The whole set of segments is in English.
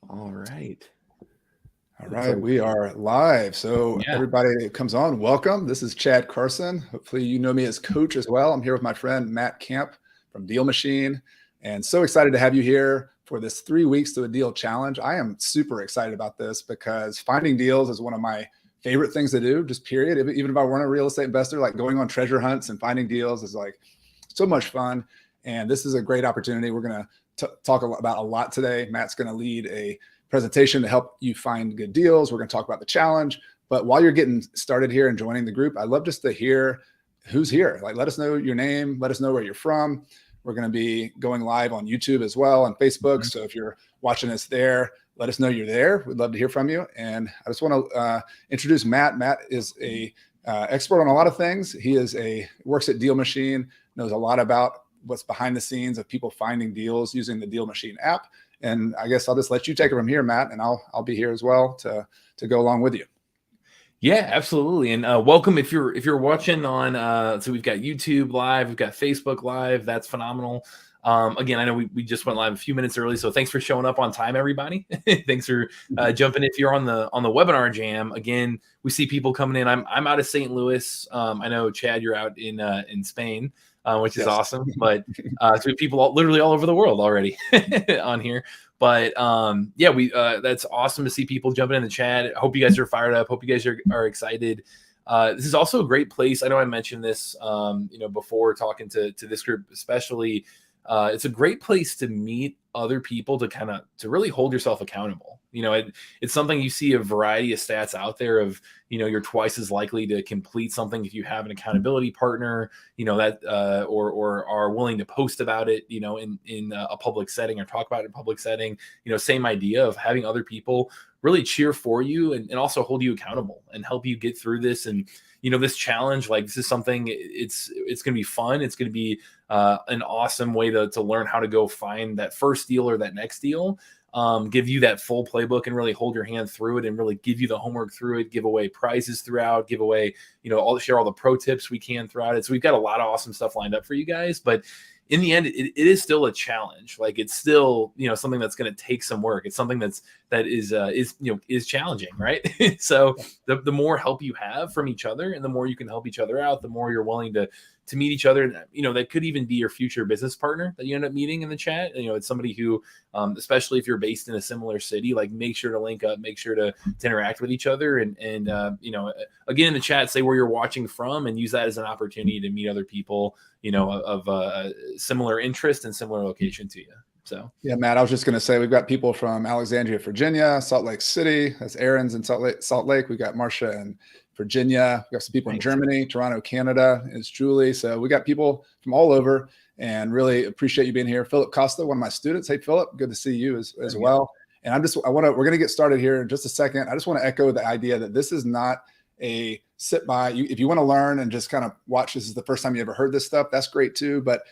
All right. All Looks right, like, we are live. So yeah. everybody that comes on, welcome. This is Chad Carson. Hopefully you know me as Coach as well. I'm here with my friend Matt Camp from Deal Machine, and so excited to have you here for this 3 weeks to a deal challenge. I am super excited about this because finding deals is one of my favorite things to do, just period. Even if I weren't a real estate investor, like going on treasure hunts and finding deals is like so much fun. And this is a great opportunity. We're going to talk about a lot today. Matt's going to lead a presentation to help you find good deals. We're going to talk about the challenge. But while you're getting started here and joining the group, I'd love just to hear who's here. Like, let us know your name. Let us know where you're from. We're going to be going live on YouTube as well and Facebook. So if you're watching us there, let us know you're there. We'd love to hear from you. And I just want to introduce Matt. Matt is a expert on a lot of things. He works at Deal Machine, knows a lot about what's behind the scenes of people finding deals using the Deal Machine app. And I guess I'll just let you take it from here, Matt, and I'll be here as well to go along with you. Yeah, absolutely. And welcome if you're watching on so we've got YouTube live, we've got Facebook live. That's phenomenal. Again, I know we just went live a few minutes early, so thanks for showing up on time, everybody. Thanks for jumping. If you're on the webinar jam, again, we see people coming in. I'm out of St. Louis. I know Chad, you're out in Spain, which is awesome. But so we have people literally all over the world already on here. But yeah, that's awesome to see people jumping in the chat. I hope you guys are fired up. Hope you guys are excited. This is also a great place. I know I mentioned this, before talking to this group, especially. It's a great place to meet other people to really hold yourself accountable. It's something you see a variety of stats out there of, you're twice as likely to complete something if you have an accountability partner, that or are willing to post about it, in a public setting or talk about it in a public setting. Same idea of having other people really cheer for you and also hold you accountable and help you get through this. And this challenge, like, this is something, it's going to be fun. It's going to be an awesome way to learn how to go find that first deal or that next deal, give you that full playbook and really hold your hand through it and really give you the homework through it, give away prizes throughout, give away, share all the pro tips we can throughout it. So we've got a lot of awesome stuff lined up for you guys, but in the end, it is still a challenge. Like, it's still, something that's going to take some work. It's something that is challenging, right? So the more help you have from each other and the more you can help each other out, the more you're willing to meet each other. And, that could even be your future business partner that you end up meeting in the chat. It's somebody who, especially if you're based in a similar city, like, make sure to link up, make sure to interact with each other. And again, in the chat, say where you're watching from and use that as an opportunity to meet other people, of similar interest and similar location to you. So yeah, Matt, I was just going to say, we've got people from Alexandria, Virginia, Salt Lake City. That's Aaron's in Salt Lake. We got Marcia in Virginia. We got some people in Germany, Toronto, Canada. It's Julie. So we got people from all over, and really appreciate you being here. Philip Costa, one of my students. Hey, Philip, good to see you as well. And we're going to get started here in just a second. I just want to echo the idea that this is not a sit by. If you want to learn and just kind of watch, this is the first time you ever heard this stuff, that's great too. But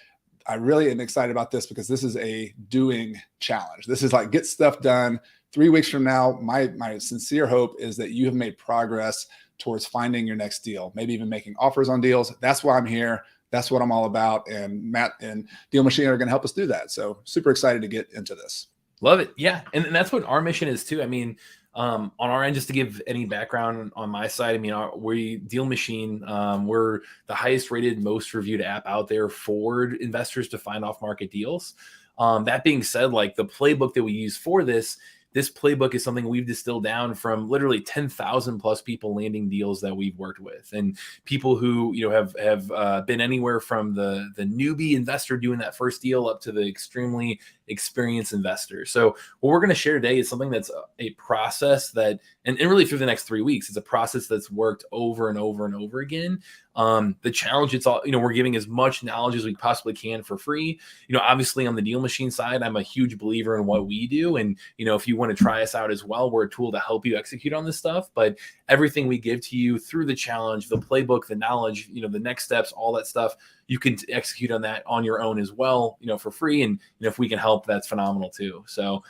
I really am excited about this because this is a doing challenge. This is like, get stuff done. 3 weeks from now, my sincere hope is that you have made progress towards finding your next deal, maybe even making offers on deals. That's why I'm here. That's what I'm all about. And Matt and Deal Machine are going to help us do that. So super excited to get into this. Love it. Yeah. And that's what our mission is too. I mean, on our end, just to give any background on my side, I mean, we Deal Machine, we're the highest rated, most reviewed app out there for investors to find off market deals. That being said, like, the playbook that we use for this playbook is something we've distilled down from literally 10,000 plus people landing deals that we've worked with, and people who, have been anywhere from the newbie investor doing that first deal up to the extremely experienced investor. So what we're going to share today is something that's a process that, and really through the next 3 weeks, it's a process that's worked over and over and over again. The challenge, it's all, we're giving as much knowledge as we possibly can for free. Obviously on the Deal Machine side, I'm a huge believer in what we do. And, if you want to try us out as well, we're a tool to help you execute on this stuff. But everything we give to you through the challenge, the playbook, the knowledge, the next steps, all that stuff, you can execute on that on your own as well, for free. And, if we can help, that's phenomenal too. So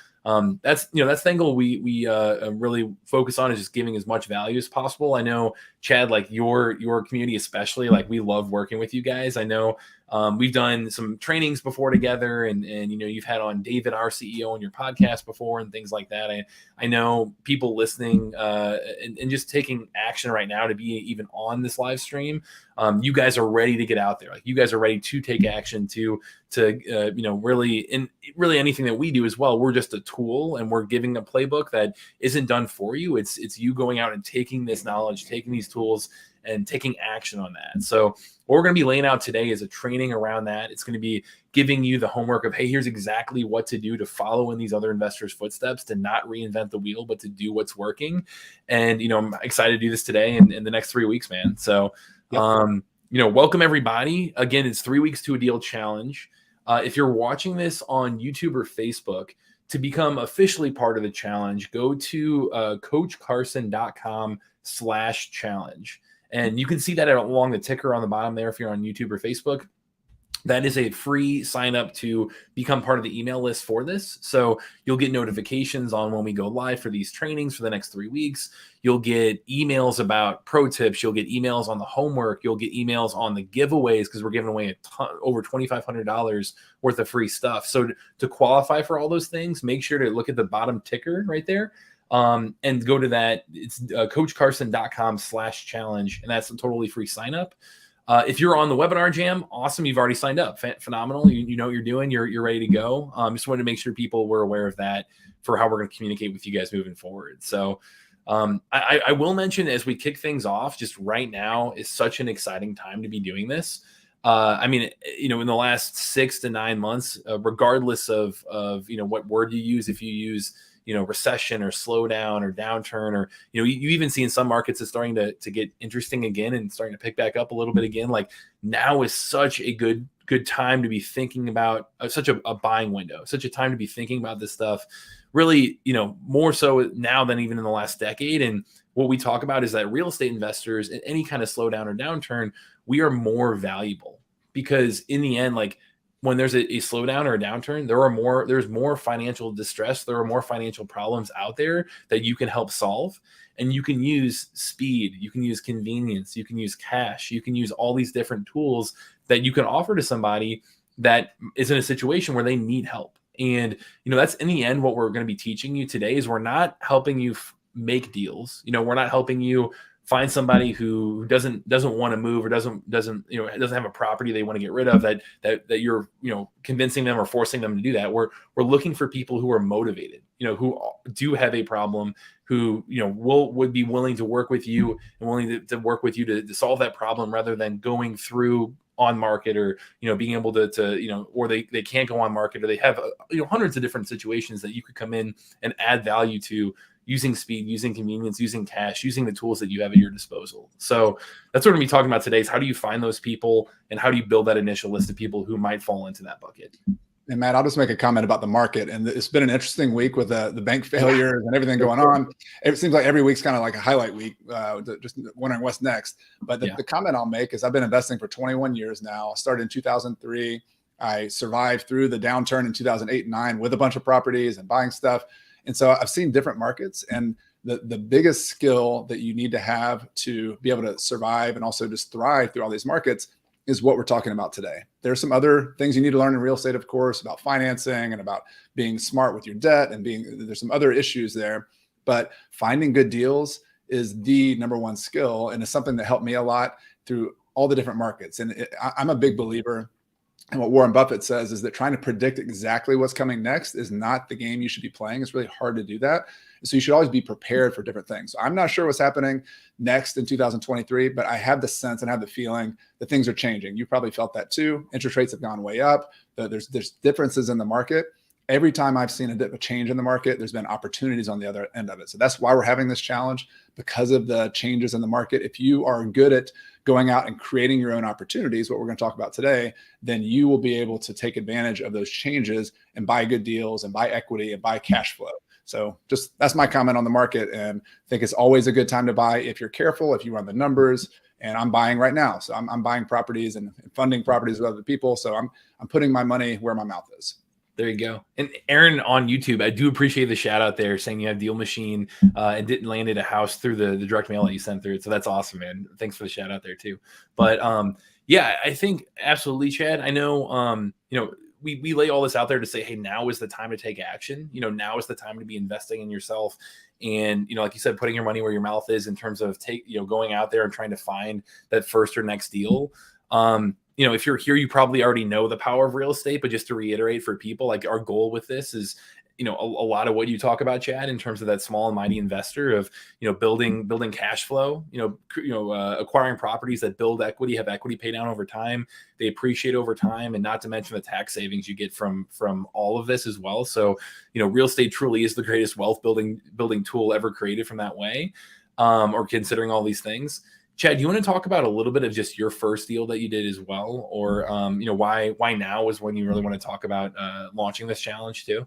that's the angle we really focus on, is just giving as much value as possible. I know, Chad, like your community especially, like, we love working with you guys. I know We've done some trainings before together, and you've had on David, our CEO, on your podcast before and things like that. I know people listening and just taking action right now to be even on this live stream. You guys are ready to get out there. Like, you guys are ready to take action to really anything that we do as well. We're just a tool, and we're giving a playbook that isn't done for you. It's you going out and taking this knowledge, taking these tools, and taking action on that. So what we're going to be laying out today is a training around that. It's going to be giving you the homework of, hey, here's exactly what to do to follow in these other investors' footsteps, to not reinvent the wheel, but to do what's working. And, I'm excited to do this today and in the next 3 weeks, man. So, welcome everybody. Again, it's 3 weeks to a deal challenge. If you're watching this on YouTube or Facebook, to become officially part of the challenge, go to coachcarson.com/challenge. And you can see that along the ticker on the bottom there if you're on YouTube or Facebook. That is a free sign up to become part of the email list for this. So you'll get notifications on when we go live for these trainings for the next 3 weeks. You'll get emails about pro tips. You'll get emails on the homework. You'll get emails on the giveaways, because we're giving away over $2,500 worth of free stuff. So to qualify for all those things, make sure to look at the bottom ticker right there. And go to that. It's coachcarson.com/challenge. And that's a totally free sign up. If you're on the webinar jam, awesome. You've already signed up. Phenomenal. You know what you're doing. You're ready to go. Just wanted to make sure people were aware of that for how we're going to communicate with you guys moving forward. So I will mention, as we kick things off, just right now is such an exciting time to be doing this. In the last 6 to 9 months, regardless of what word you use, if you use recession or slowdown or downturn, or, you even see in some markets it's starting to get interesting again and starting to pick back up a little bit again. Like, now is such a good time to be thinking about such a buying window, such a time to be thinking about this stuff, really, more so now than even in the last decade. And what we talk about is that real estate investors, in any kind of slowdown or downturn, we are more valuable, because in the end, like, when there's a slowdown or a downturn, there's more financial distress. There are more financial problems out there that you can help solve. And you can use speed, you can use convenience, you can use cash, you can use all these different tools that you can offer to somebody that is in a situation where they need help. And, that's in the end what we're going to be teaching you today. Is we're not helping you make deals. We're not helping you find somebody who doesn't want to move, or doesn't have a property they want to get rid of, that you're convincing them or forcing them to do that. We're looking for people who are motivated, who do have a problem, who would be willing to work with you and willing to work with you to solve that problem, rather than going through on market, or being able to or they can't go on market, or they have hundreds of different situations that you could come in and add value to, using speed, using convenience, using cash, using the tools that you have at your disposal. So that's what we're going to be talking about today, is how do you find those people, and how do you build that initial list of people who might fall into that bucket. And Matt, I'll just make a comment about the market. And it's been an interesting week with the bank failures and everything going on. It seems like every week's kind of like a highlight week, just wondering what's next. But the comment I'll make is, I've been investing for 21 years now. I started in 2003. I survived through the downturn in 2008 and 9 with a bunch of properties and buying stuff. And so I've seen different markets, and the biggest skill that you need to have to be able to survive and also just thrive through all these markets is what we're talking about today. There's some other things you need to learn in real estate, of course, about financing and about being smart with your debt, and there's some other issues there, but finding good deals is the number one skill. And it's something that helped me a lot through all the different markets. And I'm a big believer. And what Warren Buffett says is that trying to predict exactly what's coming next is not the game you should be playing. It's really hard to do that. So you should always be prepared for different things. So I'm not sure what's happening next in 2023, but I have the sense and have the feeling that things are changing. You probably felt that too. Interest rates have gone way up. There's differences in the market. Every time I've seen a change in the market, there's been opportunities on the other end of it. So that's why we're having this challenge, because of the changes in the market. If you are good at going out and creating your own opportunities, what we're going to talk about today, then you will be able to take advantage of those changes and buy good deals and buy equity and buy cash flow. So that's my comment on the market, and I think it's always a good time to buy if you're careful, if you run the numbers. And I'm buying right now. So I'm buying properties and funding properties with other people. So I'm putting my money where my mouth is. There you go. And Aaron on YouTube, I do appreciate the shout out there, saying you have Deal Machine and didn't land at a house through the direct mail that you sent through. So that's awesome, man. Thanks for the shout out there too. But Yeah, I think absolutely, Chad. I know, we lay all this out there to say, hey, now is the time to take action. Now is the time to be investing in yourself. And, like you said, putting your money where your mouth is in terms of going out there and trying to find that first or next deal. If you're here, you probably already know the power of real estate, but just to reiterate for people, like our goal with this is, a lot of what you talk about, Chad, in terms of that small and mighty investor of, building cash flow, acquiring properties that build equity, have equity pay down over time. They appreciate over time, and not to mention the tax savings you get from all of this as well. So, real estate truly is the greatest wealth building tool ever created from that way, or considering all these things. Chad, do you want to talk about a little bit of just your first deal that you did as well, or why now is when you really want to talk about launching this challenge too?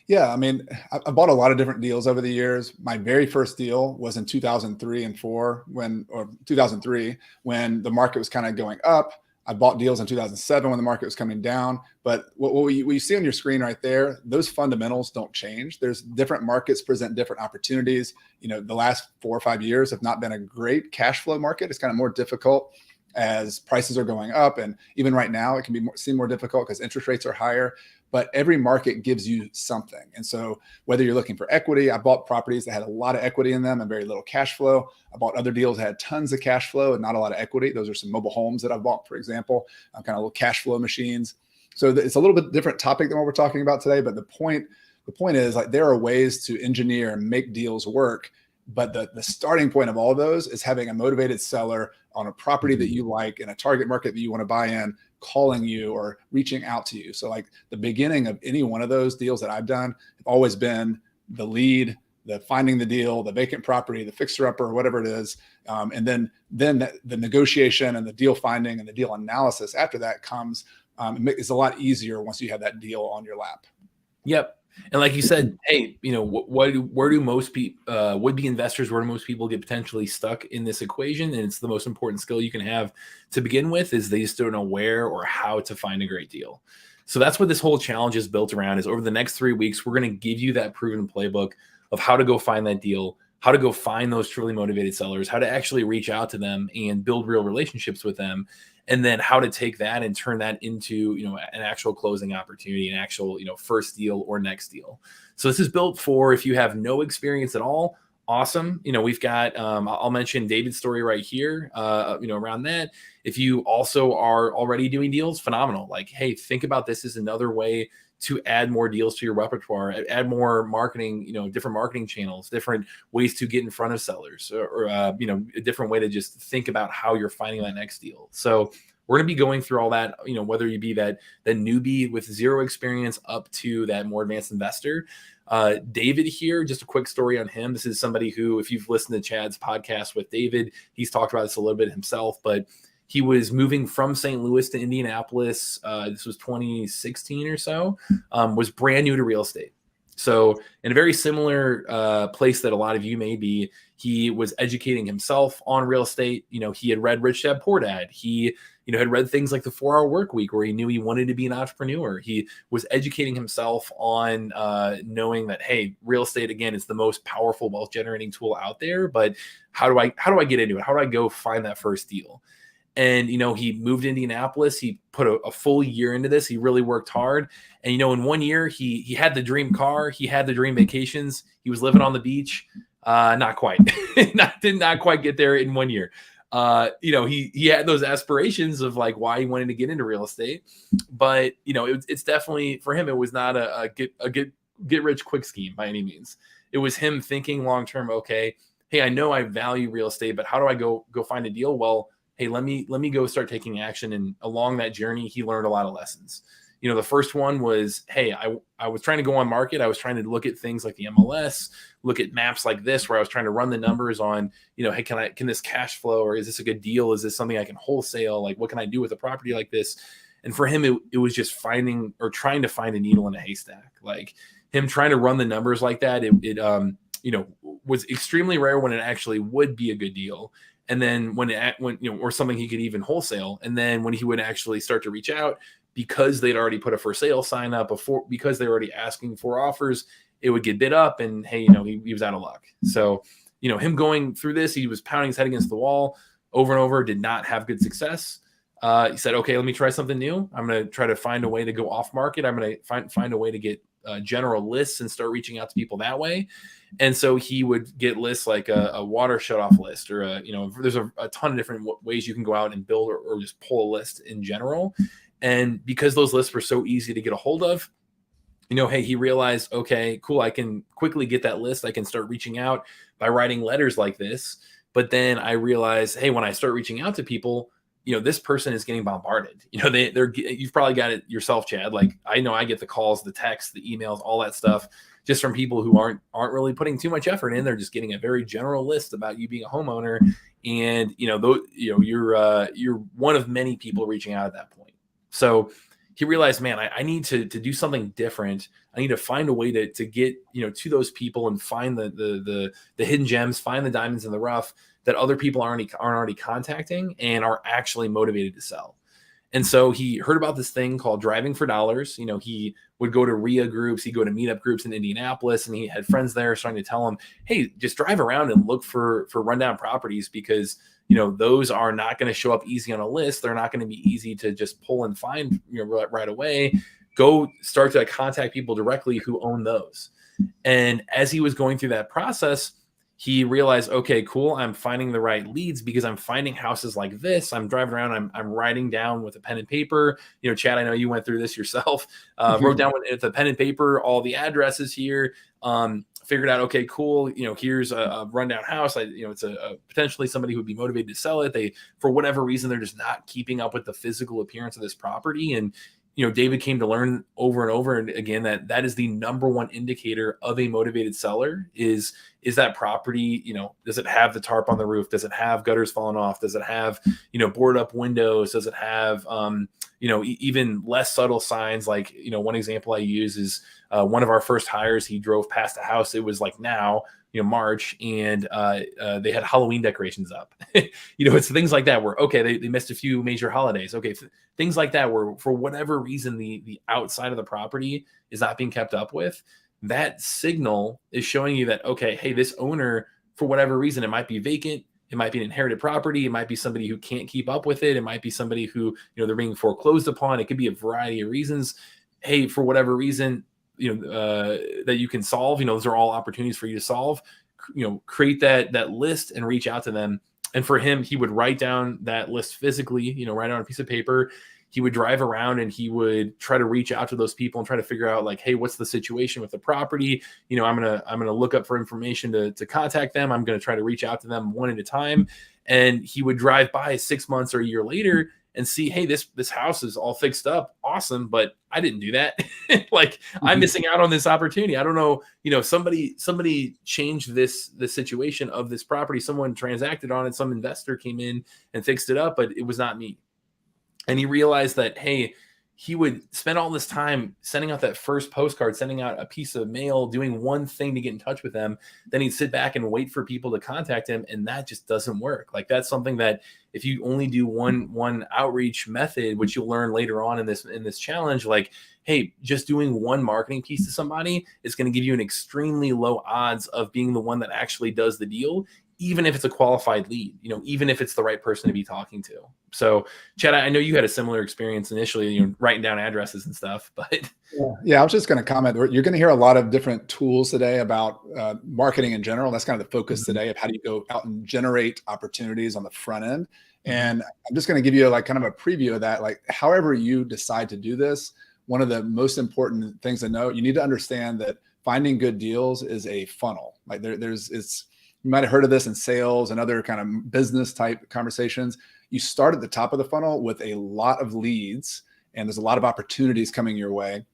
Yeah, I mean, I bought a lot of different deals over the years. My very first deal was in 2003 and 4 or 2003 when the market was kind of going up. I bought deals in 2007 when the market was coming down. But what you see on your screen right there, those fundamentals don't change. There's different markets present different opportunities. The last 4 or 5 years have not been a great cash flow market. It's kind of more difficult as prices are going up. And even right now, it can seem more difficult because interest rates are higher. But every market gives you something. And so whether you're looking for equity, I bought properties that had a lot of equity in them and very little cash flow. I bought other deals that had tons of cash flow and not a lot of equity. Those are some mobile homes that I bought, for example, kind of little cash flow machines. So it's a little bit different topic than what we're talking about today. But the point is, like, there are ways to engineer and make deals work. But the starting point of all of those is having a motivated seller on a property that you like in a target market that you want to buy in, calling you or reaching out to you. So like the beginning of any one of those deals that I've done have always been the lead, the finding the deal, the vacant property, the fixer upper, whatever it is. And then the negotiation and the deal finding and the deal analysis after that comes. It's a lot easier once you have that deal on your lap. Yep. And like you said, hey, where do most people, would-be investors, where do most people get potentially stuck in this equation? And it's the most important skill you can have to begin with, is they just don't know where or how to find a great deal. So that's what this whole challenge is built around, is over the next 3 weeks, we're going to give you that proven playbook of how to go find that deal, how to go find those truly motivated sellers, how to actually reach out to them and build real relationships with them. And then how to take that and turn that into, an actual closing opportunity, an actual, first deal or next deal. So this is built for if you have no experience at all. Awesome. We've got, I'll mention David's story right here, around that. If you also are already doing deals, phenomenal. Like, hey, think about this as another way to add more deals to your repertoire, add more marketing, different marketing channels, different ways to get in front of sellers, or a different way to just think about how you're finding that next deal. So we're going to be going through all that, whether you be that newbie with zero experience up to that more advanced investor. David here, just a quick story on him. This is somebody who, if you've listened to Chad's podcast with David, he's talked about this a little bit himself, but he was moving from St. Louis to Indianapolis. This was 2016 or so, was brand new to real estate. So in a very similar place that a lot of you may be, he was educating himself on real estate. He had read Rich Dad Poor Dad. He had read things like the 4-Hour Work Week, where he knew he wanted to be an entrepreneur. He was educating himself on knowing that, hey, real estate, again, is the most powerful wealth generating tool out there. But how do I get into it? How do I go find that first deal? And, he moved to Indianapolis. He put a full year into this. He really worked hard. And, in 1 year, he had the dream car. He had the dream vacations. He was living on the beach. Not quite. Did not quite get there in 1 year. He had those aspirations of like why he wanted to get into real estate. But, it's definitely, for him, it was not a get rich quick scheme by any means. It was him thinking long term, okay, hey, I know I value real estate, but how do I go find a deal? Well, hey, let me go start taking action. And along that journey, he learned a lot of lessons. The first one was, hey, I was trying to go on market. I was trying to look at things like the MLS, look at maps like this, where I was trying to run the numbers on, hey, can this cash flow, or is this a good deal? Is this something I can wholesale? Like, what can I do with a property like this? And for him, it was just finding or trying to find a needle in a haystack. Like him trying to run the numbers like that, it was extremely rare when it actually would be a good deal. And then when or something he could even wholesale. And then when he would actually start to reach out, because they'd already put a for sale sign up before, because they were already asking for offers, it would get bid up, and hey, he was out of luck. So, him going through this, he was pounding his head against the wall over and over, did not have good success. he said, okay, let me try something new. I'm going to try to find a way to go off market. I'm going to find a way to get general lists and start reaching out to people that way. And so he would get lists like a water shutoff list, or there's a ton of different ways you can go out and build or just pull a list in general. And because those lists were so easy to get a hold of, hey, he realized, okay, cool, I can quickly get that list. I can start reaching out by writing letters like this. But then I realized, hey, when I start reaching out to people, this person is getting bombarded. You've probably got it yourself, Chad. Like, I know I get the calls, the texts, the emails, all that stuff, just from people who aren't really putting too much effort in. They're just getting a very general list about you being a homeowner, and you're one of many people reaching out at that point. So he realized, man, I need to do something different. I need to find a way to get to those people and find the hidden gems, find the diamonds in the rough that other people aren't already contacting and are actually motivated to sell. And so he heard about this thing called Driving for Dollars. He would go to RIA groups, he'd go to meetup groups in Indianapolis, and he had friends there starting to tell him, hey, just drive around and look for rundown properties, because those are not going to show up easy on a list. They're not going to be easy to just pull and find right away. Go start to contact people directly who own those. And as he was going through that process, he realized, okay, cool, I'm finding the right leads because I'm finding houses like this. I'm driving around, I'm writing down with a pen and paper. Chad, I know you went through this yourself. Wrote down with a pen and paper all the addresses here. Figured out, okay, cool, here's a rundown house. It's a potentially somebody who would be motivated to sell it. They, for whatever reason, they're just not keeping up with the physical appearance of this property. And David came to learn over and over and again that is the number one indicator of a motivated seller is that property, does it have the tarp on the roof? Does it have gutters falling off? Does it have, boarded up windows? Does it have, even less subtle signs? Like, one example I use is one of our first hires, he drove past a house. It was like now, March, and they had Halloween decorations up. It's things like that where, okay, they missed a few major holidays. Okay, things like that where for whatever reason the outside of the property is not being kept up with. That signal is showing you that, okay, hey, this owner, for whatever reason, it might be vacant, it might be an inherited property, it might be somebody who can't keep up with it, it might be somebody who they're being foreclosed upon. It could be a variety of reasons. Hey, for whatever reason, that you can solve, those are all opportunities for you to solve. Create that list and reach out to them. And for him, he would write down that list physically, write on a piece of paper. He would drive around and he would try to reach out to those people and try to figure out, like, hey, what's the situation with the property? I'm gonna look up for information to contact them. I'm gonna try to reach out to them one at a time. And he would drive by 6 months or a year later and see, hey, this house is all fixed up. Awesome. But I didn't do that. Like, I'm missing out on this opportunity. I don't know, somebody changed the situation of this property. Someone transacted on it. Some investor came in and fixed it up, but it was not me. And he realized that, hey, he would spend all this time sending out that first postcard, sending out a piece of mail, doing one thing to get in touch with them. Then he'd sit back and wait for people to contact him. And that just doesn't work. Like, that's something that if you only do one outreach method, which you'll learn later on in this challenge, like, hey, just doing one marketing piece to somebody is going to give you an extremely low odds of being the one that actually does the deal, even if it's a qualified lead, even if it's the right person to be talking to. So, Chad, I know you had a similar experience initially, writing down addresses and stuff, but. Yeah, I was just going to comment. You're going to hear a lot of different tools today about marketing in general. That's kind of the focus today of how do you go out and generate opportunities on the front end. And I'm just going to give you like kind of a preview of that. Like, however you decide to do this, one of the most important things to know, you need to understand that finding good deals is a funnel. Like you might have heard of this in sales and other kind of business type conversations. You start at the top of the funnel with a lot of leads, and there's a lot of opportunities coming your way.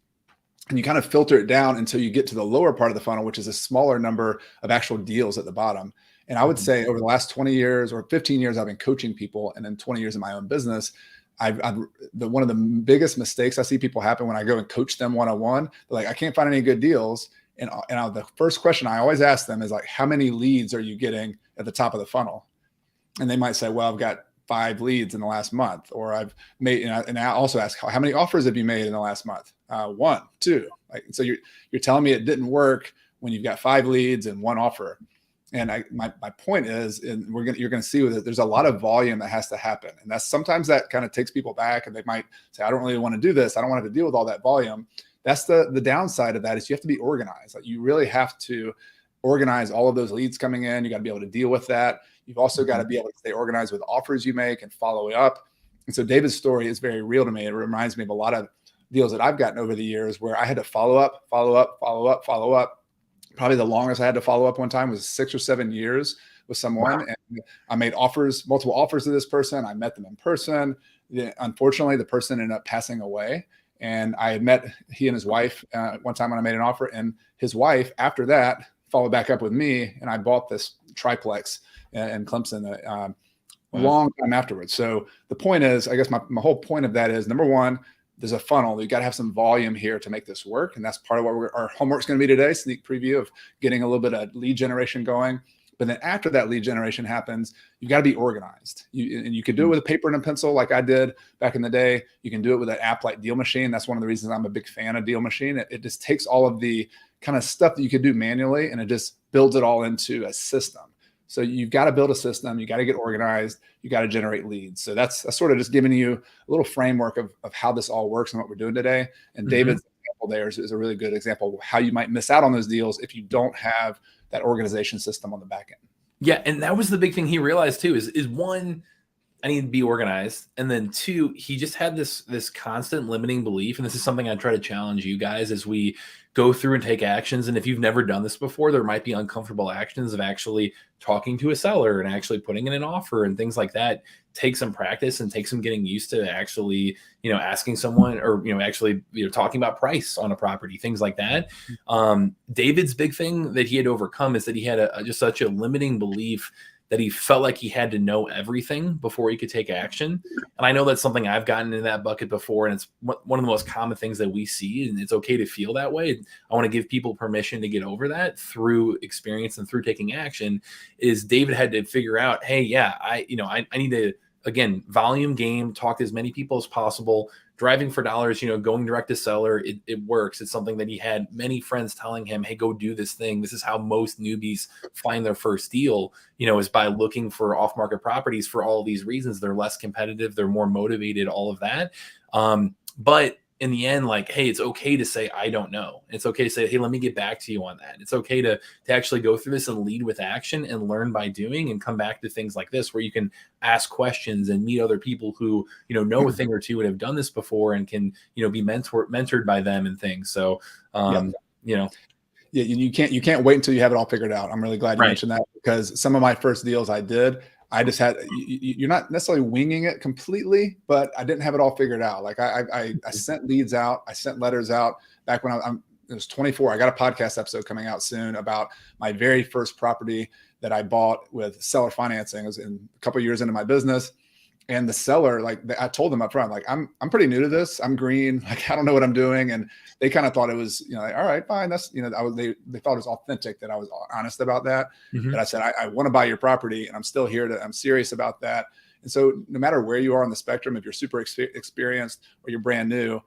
And you kind of filter it down until you get to the lower part of the funnel, which is a smaller number of actual deals at the bottom. And I would say over the last 20 years or 15 years, I've been coaching people, and then 20 years in my own business. One of the biggest mistakes I see people happen when I go and coach them one-on-one, they're like, I can't find any good deals. And the first question I always ask them is like, how many leads are you getting at the top of the funnel? And they might say, well, I've got 5 leads in the last month, or I've made, and I also ask, how many offers have you made in the last month? 1, 2. Like, so you're telling me it didn't work when you've got 5 leads and 1 offer. And my point is, and you're gonna see with it, there's a lot of volume that has to happen, and that's sometimes that kind of takes people back, and they might say, I don't really want to do this. I don't want to have to deal with all that volume. That's the downside of that, is you have to be organized. Like, you really have to organize all of those leads coming in. You got to be able to deal with that. You've also got to be able to stay organized with offers you make and follow up. And so David's story is very real to me. It reminds me of a lot of deals that I've gotten over the years where I had to follow up. Probably the longest I had to follow up one time was 6 or 7 years with someone. Wow. And I made multiple offers to this person. I met them in person. Unfortunately, the person ended up passing away. And I had met he and his wife one time when I made an offer, and his wife after that followed back up with me, and I bought this triplex in Clemson a long time afterwards. So the point is, I guess my whole point of that is, number one, there's a funnel. You got to have some volume here to make this work. And that's part of what our homework's going to be today, sneak preview of getting a little bit of lead generation going. But then after that lead generation happens, you got to be organized. And you can do it with a paper and a pencil like I did back in the day. You can do it with an app like Deal Machine. That's one of the reasons I'm a big fan of Deal Machine. It just takes all of the kind of stuff that you could do manually, and it just builds it all into a system. So you've got to build a system. You got to get organized. You got to generate leads. So that's sort of just giving you a little framework of how this all works and what we're doing today. And David's example there is a really good example of how you might miss out on those deals if you don't have that organization system on the back end. Yeah. And that was the big thing he realized too, is one, I need to be organized. And then two, he just had this constant limiting belief. And this is something I try to challenge you guys as we go through and take actions. And if you've never done this before, there might be uncomfortable actions of actually talking to a seller and actually putting in an offer and things like that. Take some practice and take some getting used to actually, asking someone, or, actually, talking about price on a property, things like that. David's big thing that he had to overcome is that he had just such a limiting belief that he felt like he had to know everything before he could take action. And I know that's something I've gotten in that bucket before. And it's one of the most common things that we see. And it's okay to feel that way. I want to give people permission to get over that through experience and through taking action. Is David had to figure out, hey, yeah, I need to, again, volume game, talk to as many people as possible. Driving for dollars, going direct to seller, it works. It's something that he had many friends telling him, hey, go do this thing. This is how most newbies find their first deal, is by looking for off-market properties for all of these reasons. They're less competitive. They're more motivated, all of that. But in the end, like, hey, it's okay to say, I don't know. It's okay to say, hey, let me get back to you on that. It's okay to actually go through this and lead with action and learn by doing, and come back to things like this where you can ask questions and meet other people who, know a thing or two and have done this before and can, be mentored by them and things. So, Yeah, you can't wait until you have it all figured out. I'm really glad you mentioned that, because some of my first deals I did, I just had, you're not necessarily winging it completely, but I didn't have it all figured out. Like I sent leads out, I sent letters out back when it was 24. I got a podcast episode coming out soon about my very first property that I bought with seller financing. It was a couple of years into my business. And the seller, like, I told them up front, like, I'm pretty new to this. I'm green. Like, I don't know what I'm doing. And they kind of thought it was, like, all right, fine. That's, they thought it was authentic, that I was honest about that. But I said, I want to buy your property, and I'm still here I'm serious about that. And so no matter where you are on the spectrum, if you're super experienced or you're brand new,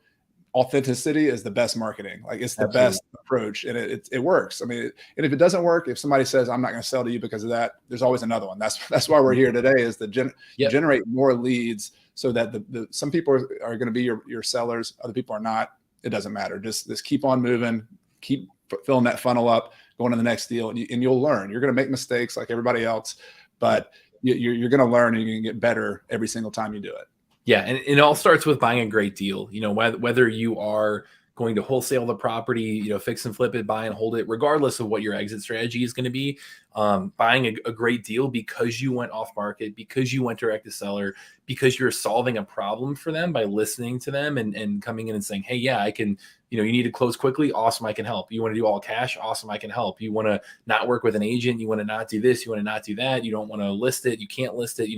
authenticity is the best marketing. Like, it's the best approach, and it works. I mean, and if it doesn't work, if somebody says, I'm not going to sell to you because of that, there's always another one. That's why we're here today, is to generate more leads, so that some people are going to be your sellers, other people are not. It doesn't matter. Just keep on moving, keep filling that funnel up, going to the next deal, and you'll learn. You're going to make mistakes like everybody else, but you're going to learn, and you're going to get better every single time you do it. Yeah, and it all starts with buying a great deal. Whether you are going to wholesale the property, fix and flip it, buy and hold it, regardless of what your exit strategy is going to be, buying a great deal because you went off market, because you went direct to seller, because you're solving a problem for them by listening to them and coming in and saying, hey, yeah, I can, you need to close quickly. Awesome. I can help. You want to do all cash? Awesome. I can help. You want to not work with an agent. You want to not do this. You want to not do that. You don't want to list it. You can't list it. You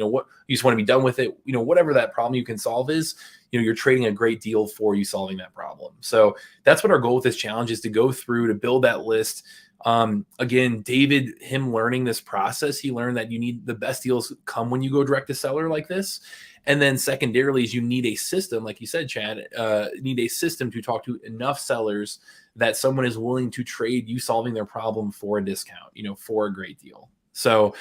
just want to be done with it. Whatever that problem you can solve is, you're trading a great deal for you solving that problem. So that's what our goal with this challenge is, to go through, to build that list. Again, David, him learning this process, he learned that you need the best deals come when you go direct to seller like this. And then secondarily is you need a system, like you said, Chad, need a system to talk to enough sellers that someone is willing to trade you solving their problem for a discount, for a great deal. So,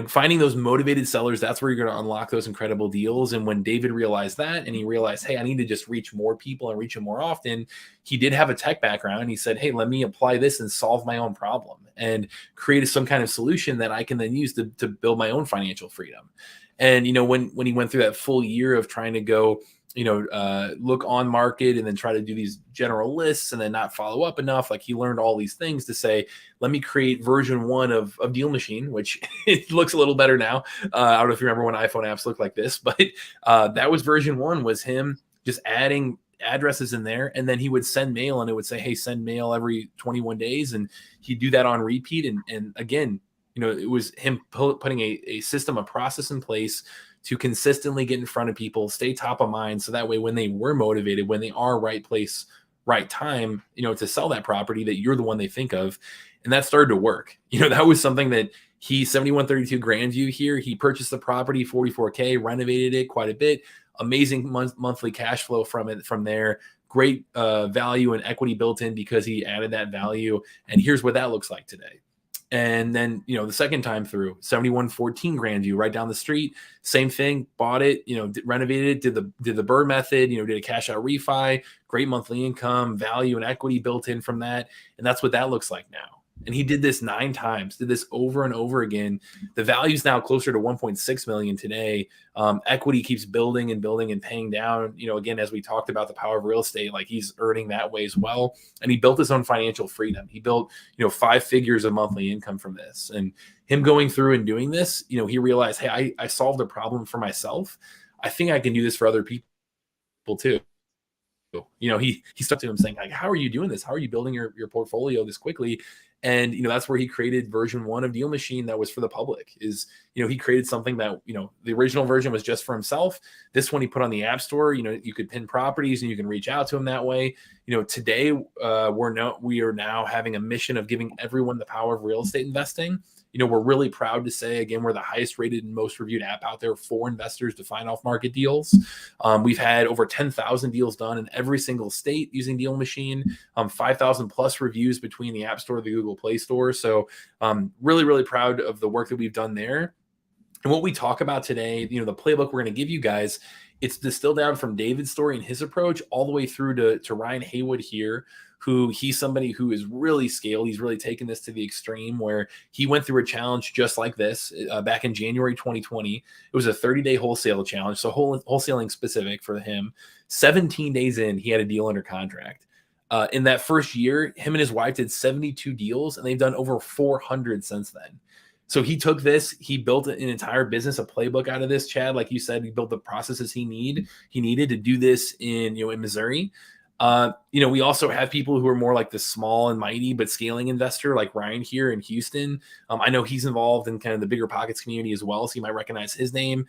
finding those motivated sellers, that's where you're going to unlock those incredible deals. And when David realized that, and he realized, hey, I need to just reach more people and reach them more often, he did have a tech background. He said, hey, let me apply this and solve my own problem and create some kind of solution that I can then use to build my own financial freedom. And, when he went through that full year of trying to go, look on market and then try to do these general lists and then not follow up enough. Like, he learned all these things to say, let me create version 1 of Deal Machine, which it looks a little better now. I don't know if you remember when iPhone apps looked like this, but that was version 1, was him just adding addresses in there. And then he would send mail, and it would say, hey, send mail every 21 days. And he'd do that on repeat. And again, it was him putting a system, a process in place to consistently get in front of people, stay top of mind. So that way, when they were motivated, when they are right place, right time, to sell that property, that you're the one they think of. And that started to work. That was something that 7132 Grandview here, he purchased the property, 44K, renovated it quite a bit, amazing monthly cash flow from it from there. Great value and equity built in because he added that value. And here's what that looks like today. And then, the second time through, 7114 Grandview, right down the street, same thing, bought it, renovated it, did the Burr method, did a cash out refi, great monthly income, value and equity built in from that. And that's what that looks like now. And he did this 9 times, did this over and over again. The value is now closer to 1.6 million today. Equity keeps building and building and paying down. Again, as we talked about the power of real estate, like, he's earning that way as well. And he built his own financial freedom. He built, 5 figures of monthly income from this. And him going through and doing this, he realized, hey, I solved a problem for myself. I think I can do this for other people too. He stuck to him saying, like, how are you doing this? How are you building your portfolio this quickly? And, that's where he created version 1 of Deal Machine that was for the public. Is, he created something that, the original version was just for himself. This one he put on the App Store. You could pin properties and you can reach out to him that way. Today we are now having a mission of giving everyone the power of real estate investing. We're really proud to say, again, we're the highest rated and most reviewed app out there for investors to find off market deals. We've had over 10,000 deals done in every single state using Deal Machine, 5,000 plus reviews between the App Store and the Google Play Store. So really, really proud of the work that we've done there. And what we talk about today, the playbook we're going to give you guys, it's distilled down from David's story and his approach all the way through to Ryan Haywood here, who he's somebody who is really scaled. He's really taken this to the extreme where he went through a challenge just like this back in January 2020. It was a 30-day wholesale challenge. So wholesaling specific for him. 17 days in, he had a deal under contract. In that first year, him and his wife did 72 deals, and they've done over 400 since then. So he took this, he built an entire business, a playbook out of this, Chad. Like you said, he built the processes he needed to do this in Missouri. We also have people who are more like the small and mighty but scaling investor, like Ryan here in Houston. I know he's involved in kind of the bigger pockets community as well, so you might recognize his name.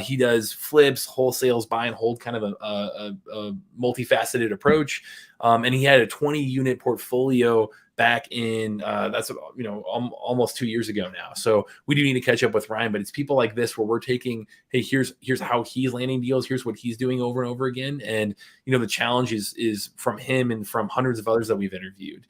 He does flips, wholesales, buy and hold, kind of a multifaceted approach. And he had a 20 unit portfolio back in that's almost 2 years ago now. So we do need to catch up with Ryan, but it's people like this where we're taking, hey, here's how he's landing deals, here's what he's doing over and over again. And the challenge is from him and from hundreds of others that we've interviewed.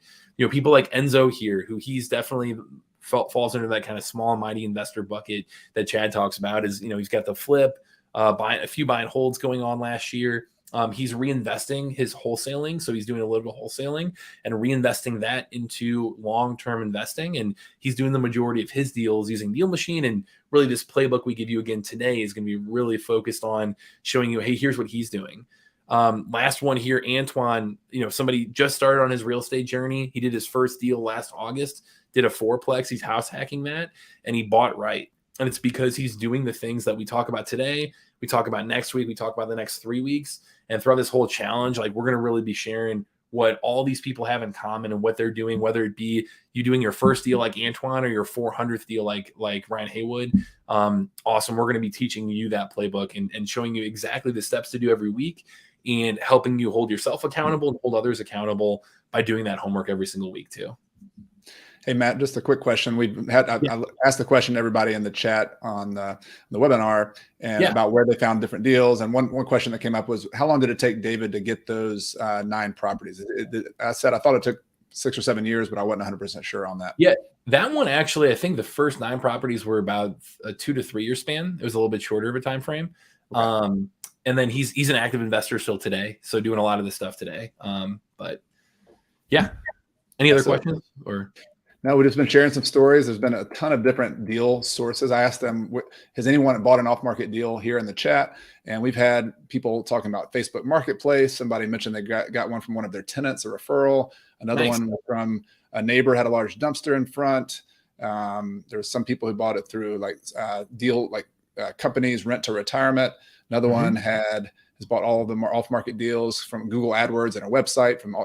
People like Enzo here, who he's definitely falls under that kind of small and mighty investor bucket that Chad talks about. Is he's got the flip, a few buy and holds going on last year. He's reinvesting his wholesaling. So he's doing a little bit of wholesaling and reinvesting that into long-term investing. And he's doing the majority of his deals using Deal Machine. And really this playbook we give you again today is going to be really focused on showing you, hey, here's what he's doing. Last one here, Antoine, somebody just started on his real estate journey. He did his first deal last August, did a fourplex. He's house hacking that, and he bought right. And it's because he's doing the things that we talk about today. We talk about next week. We talk about the next 3 weeks. And throughout this whole challenge, like, we're going to really be sharing what all these people have in common and what they're doing, whether it be you doing your first deal like Antoine or your 400th deal like Ryan Haywood. Awesome. We're going to be teaching you that playbook and showing you exactly the steps to do every week and helping you hold yourself accountable and hold others accountable by doing that homework every single week too. Hey, Matt, just a quick question. I asked the question to everybody in the chat on the webinar and about where they found different deals. And one question that came up was, how long did it take David to get those 9 properties? I thought it took 6 or 7 years, but I wasn't 100% sure on that. Yeah, that one actually, I think the first 9 properties were about a 2 to 3 year span. It was a little bit shorter of a time frame. Okay. And then he's an active investor still today, so doing a lot of this stuff today. But yeah, any other questions or? No, we've just been sharing some stories. There's been a ton of different deal sources. I asked them, has anyone bought an off-market deal here in the chat? And we've had people talking about Facebook Marketplace. Somebody mentioned they got one from one of their tenants, a referral. Another one from a neighbor had a large dumpster in front. There's some people who bought it through companies, rent to retirement. Another one has bought all of them are off-market deals from Google AdWords and a website from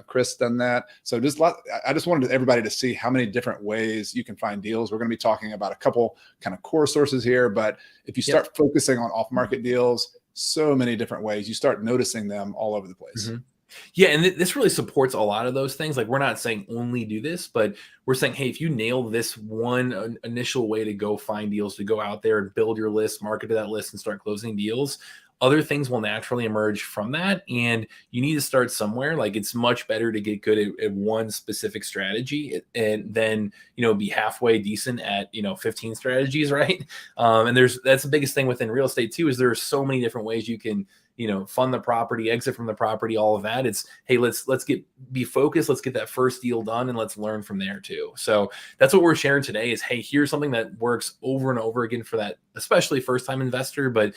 Chris done that. So I just wanted everybody to see how many different ways you can find deals. We're going to be talking about a couple kind of core sources here, but if you start focusing on off-market deals, so many different ways, you start noticing them all over the place. Yeah, and this really supports a lot of those things. Like, we're not saying only do this, but we're saying, hey, if you nail this one initial way to go find deals, to go out there and build your list, market to that list, and start closing deals, other things will naturally emerge from that. And you need to start somewhere. Like, it's much better to get good at one specific strategy and then, be halfway decent at, 15 strategies, right? And that's the biggest thing within real estate too, is there are so many different ways you can, fund the property, exit from the property, all of that. It's, hey, let's be focused. Let's get that first deal done and let's learn from there too. So that's what we're sharing today is, hey, here's something that works over and over again for that, especially first time investor. But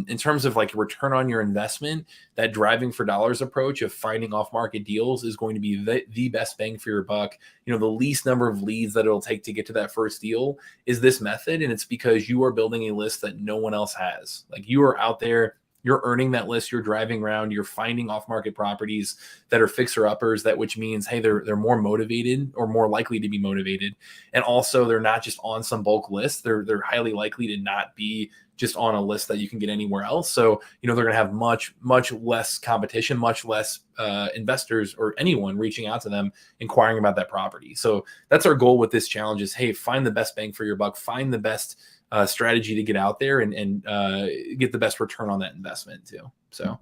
in terms of like return on your investment, that driving for dollars approach of finding off market deals is going to be the best bang for your buck. The least number of leads that it'll take to get to that first deal is this method. And it's because you are building a list that no one else has. Like, you are out there, you're earning that list, you're driving around, you're finding off-market properties that are fixer-uppers, which means, hey, they're more motivated or more likely to be motivated. And also, they're not just on some bulk list. They're highly likely to not be just on a list that you can get anywhere else. So, they're going to have much, much less competition, much less investors or anyone reaching out to them, inquiring about that property. So that's our goal with this challenge is, hey, find the best bang for your buck, find the best strategy to get out there and get the best return on that investment too. So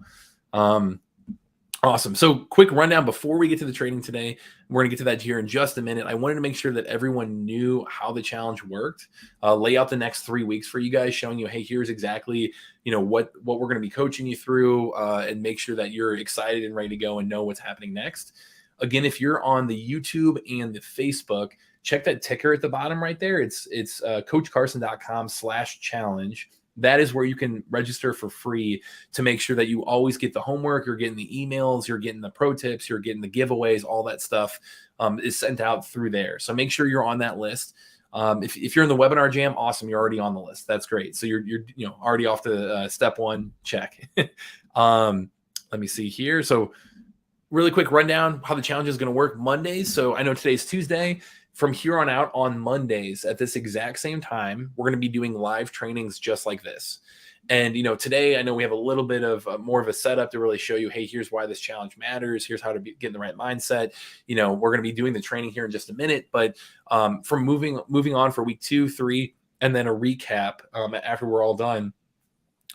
awesome. So quick rundown before we get to the trading today. We're going to get to that here in just a minute. I wanted to make sure that everyone knew how the challenge worked, lay out the next 3 weeks for you guys, showing you, hey, here's exactly, what we're going to be coaching you through, and make sure that you're excited and ready to go and know what's happening next. Again, if you're on the YouTube and the Facebook, check that ticker at the bottom right there. It's coachcarson.com/challenge. That is where you can register for free to make sure that you always get the homework, you're getting the emails, you're getting the pro tips, you're getting the giveaways, all that stuff is sent out through there. So make sure you're on that list. If you're in the webinar jam, awesome, you're already on the list. That's great. So you're already off to step 1, check. Let me see here. So really quick rundown how the challenge is going to work Mondays. So I know today's Tuesday. From here on out on Mondays at this exact same time, we're going to be doing live trainings just like this. And, today I know we have a little bit of more of a setup to really show you, hey, here's why this challenge matters. Here's how to get in the right mindset. We're going to be doing the training here in just a minute, but from moving on for week 2, 3, and then a recap after we're all done.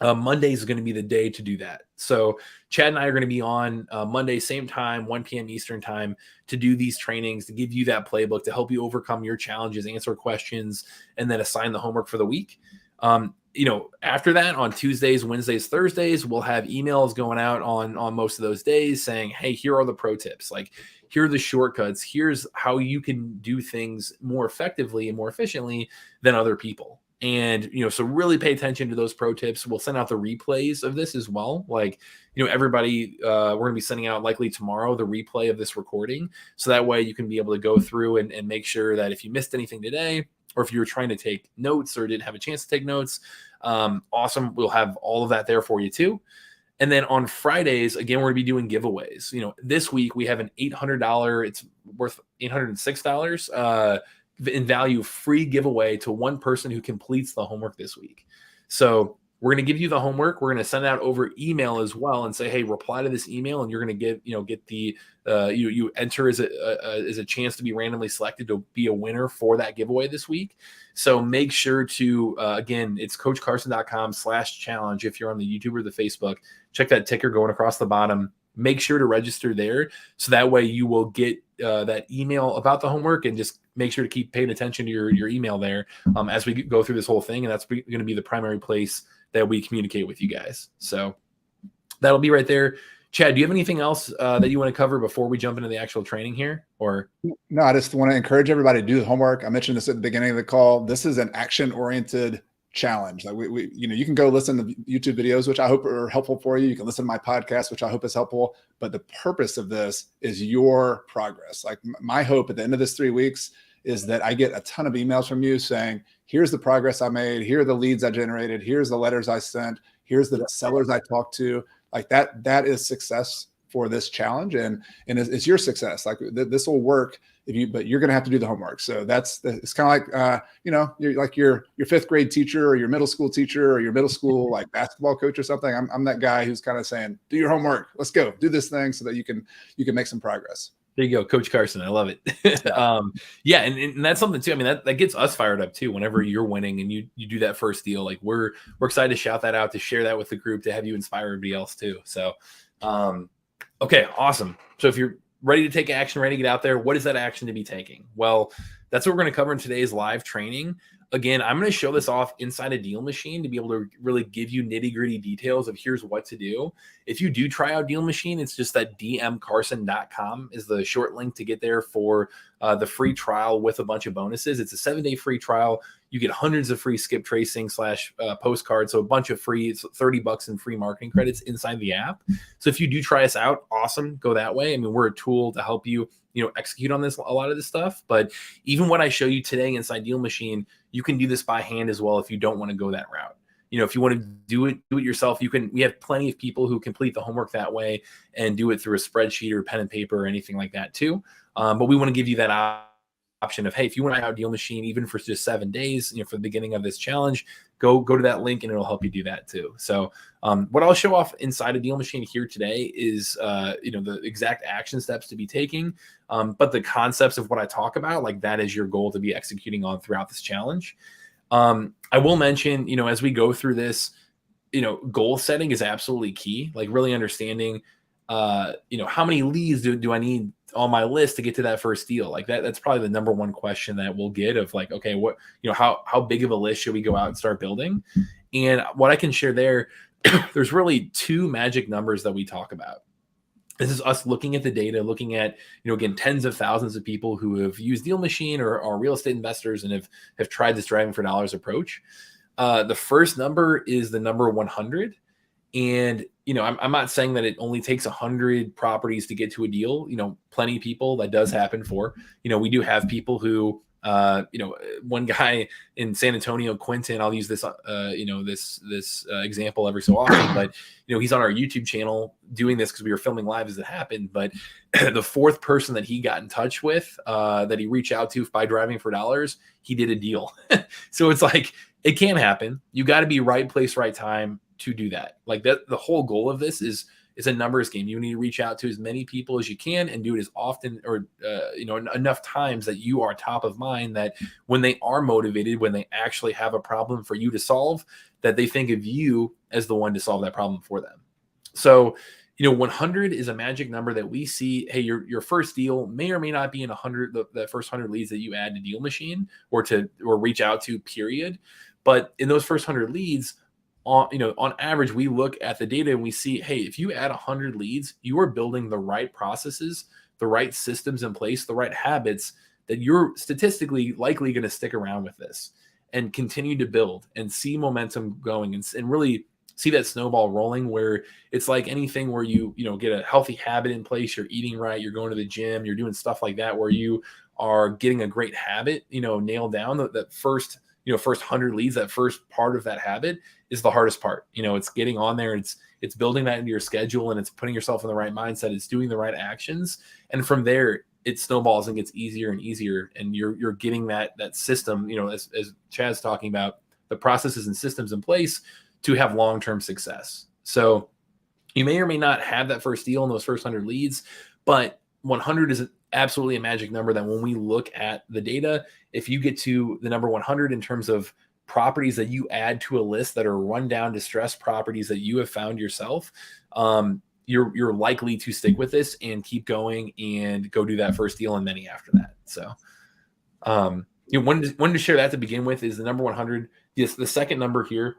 Monday is going to be the day to do that. So Chad and I are going to be on Monday, same time, 1 p.m. Eastern time, to do these trainings, to give you that playbook, to help you overcome your challenges, answer questions, and then assign the homework for the week. After that, on Tuesdays, Wednesdays, Thursdays, we'll have emails going out on most of those days saying, hey, here are the pro tips. Like, here are the shortcuts. Here's how you can do things more effectively and more efficiently than other people. And, so really pay attention to those pro tips. We'll send out the replays of this as well. Like, everybody, we're going to be sending out likely tomorrow the replay of this recording. So that way you can be able to go through and make sure that if you missed anything today, or if you were trying to take notes or didn't have a chance to take notes, awesome. We'll have all of that there for you too. And then on Fridays, again, we're going to be doing giveaways. This week we have an $800, it's worth $806, in value free giveaway to one person who completes the homework this week. So We're going to give you the homework. We're going to send it out over email as well and say, hey, reply to this email, and you're going to get the you enter as a chance to be randomly selected to be a winner for that giveaway this week. So make sure to again, it's coachcarson.com/challenge. If you're on the YouTube or the Facebook, check that ticker going across the bottom. Make sure to register there, so that way you will get that email about the homework, and just make sure to keep paying attention to your email there as we go through this whole thing. And that's going to be the primary place that we communicate with you guys. So that'll be right there. Chad, do you have anything else that you want to cover before we jump into the actual training here? Or no, I just want to encourage everybody to do the homework. I mentioned this at the beginning of the call. This is an action-oriented challenge. Like we you can go listen to YouTube videos, which I hope are helpful for you. You can listen to my podcast, which I hope is helpful. But the purpose of this is your progress. Like my hope at the end of this 3 weeks is that I get a ton of emails from you saying, here's the progress I made. Here are the leads I generated. Here's the letters I sent. Here's the sellers I talked to. Like that is success for this challenge. And it's your success. Like this will work but you're going to have to do the homework. So it's kind of like, you're like your fifth grade teacher or your middle school teacher or your middle school, like basketball coach or something. I'm that guy who's kind of saying, do your homework. Let's go do this thing so that you can make some progress. There you go, Coach Carson. I love it. Yeah, and that's something too. I mean, that gets us fired up too. Whenever you're winning and you do that first deal, like we're excited to shout that out, to share that with the group, to have you inspire everybody else too. So, okay, awesome. So if you're ready to take action, ready to get out there, what is that action to be taking? Well, that's what we're going to cover in today's live training. Again, I'm going to show this off inside a Deal Machine to be able to really give you nitty-gritty details of here's what to do. If you do try out Deal Machine, it's just that dmcarson.com is the short link to get there for the free trial with a bunch of bonuses. It's a 7-day free trial. You get hundreds of free skip tracing / postcards. So a bunch of free, it's $30 in free marketing credits inside the app. So if you do try us out, awesome, go that way. I mean, we're a tool to help you execute on a lot of this stuff. But even what I show you today inside Deal Machine, you can do this by hand as well if you don't want to go that route. If you want to do it yourself, you can. We have plenty of people who complete the homework that way and do it through a spreadsheet or pen and paper or anything like that too. But we want to give you that option of, hey, if you want to try out Deal Machine, even for just 7 days, for the beginning of this challenge, go to that link and it'll help you do that too. So what I'll show off inside a Deal Machine here today is, the exact action steps to be taking, but the concepts of what I talk about, like that is your goal to be executing on throughout this challenge. I will mention, as we go through this, goal setting is absolutely key. Like really understanding, how many leads do I need on my list to get to that first deal? Like that's probably the number one question that we'll get of like, okay, what, how big of a list should we go out and start building? And what I can share there, there's really 2 magic numbers that we talk about. This is us looking at the data, looking at, again, tens of thousands of people who have used Deal Machine or are real estate investors and have tried this driving for dollars approach. The first number is the number 100. And, I'm not saying that it only takes 100 properties to get to a deal. Plenty of people that does happen for. We do have people who, one guy in San Antonio, Quentin, I'll use this, this example every so often, but, he's on our YouTube channel doing this because we were filming live as it happened. But the 4th person that he got in touch with, that he reached out to by driving for dollars, he did a deal. So it's like, it can happen. You got to be right place, right time to do that. Like that, the whole goal of this is a numbers game. You need to reach out to as many people as you can and do it as often or, enough times that you are top of mind, that when they are motivated, when they actually have a problem for you to solve, that they think of you as the one to solve that problem for them. So, 100 is a magic number that we see. Hey, your first deal may or may not be in 100, the first 100 leads that you add to Deal Machine or reach out to, period. But in those first 100 leads, on average, we look at the data and we see, hey, if you add 100 leads, you are building the right processes, the right systems in place, the right habits that you're statistically likely going to stick around with this and continue to build and see momentum going and really see that snowball rolling, where it's like anything where you get a healthy habit in place, you're eating right, you're going to the gym, you're doing stuff like that, where you are getting a great habit, nailed down. That first 100 leads, that first part of that habit is the hardest part. It's getting on there. It's building that into your schedule, and it's putting yourself in the right mindset. It's doing the right actions. And from there, it snowballs and gets easier and easier. And you're getting that system, as Chad's talking about, the processes and systems in place to have long-term success. So you may or may not have that first deal in those first 100 leads, but 100 is absolutely a magic number that when we look at the data, if you get to the number 100 in terms of properties that you add to a list that are rundown, distressed properties that you have found yourself, you're likely to stick with this and keep going and go do that first deal and many after that. So, wanted to share that to begin with is the number 100. Yes, the second number here,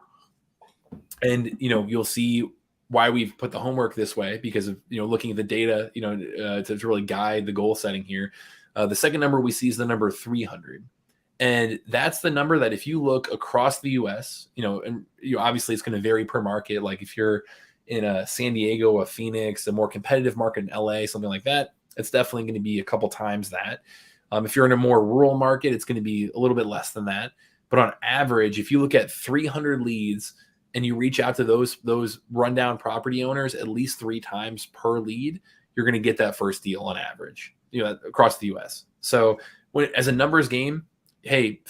and you'll see why we've put the homework this way because of looking at the data, to really guide the goal setting here. The second number we see is the number 300. And that's the number that if you look across the US, obviously it's going to vary per market. Like if you're in a San Diego, a Phoenix, a more competitive market in LA, something like that, it's definitely going to be a couple times that. If you're in a more rural market, it's going to be a little bit less than that. But on average, if you look at 300 leads and you reach out to those rundown property owners at least 3 times per lead, you're going to get that first deal on average, across the US. So as a numbers game, hey,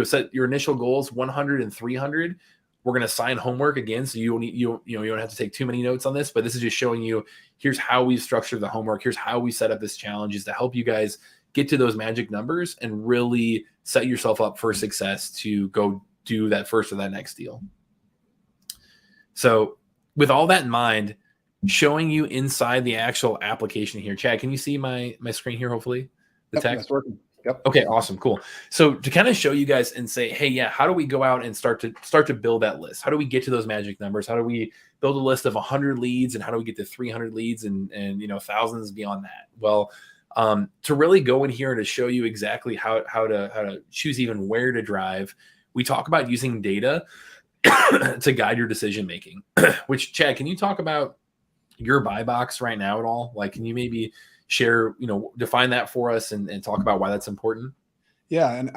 set your initial goals 100 and 300. We're going to assign homework again, so you don't have to take too many notes on this. But this is just showing you here's how we structure the homework. Here's how we set up this challenge is to help you guys get to those magic numbers and really set yourself up for success to go do that first or that next deal. So with all that in mind, showing you inside the actual application here, Chad, can you see my screen here? Hopefully, the text. That's working. Yep. Okay, awesome, cool. So to kind of show you guys and say, hey, yeah, how do we go out and start to build that list? How do we get to those magic numbers? How do we build a list of 100 leads, and how do we get to 300 leads and thousands beyond that? Well, to really go in here and to show you exactly how to choose even where to drive, we talk about using data to guide your decision making. Which, Chad, can you talk about your buy box right now at all? Like, can you maybe share, define that for us and talk about why that's important? Yeah. And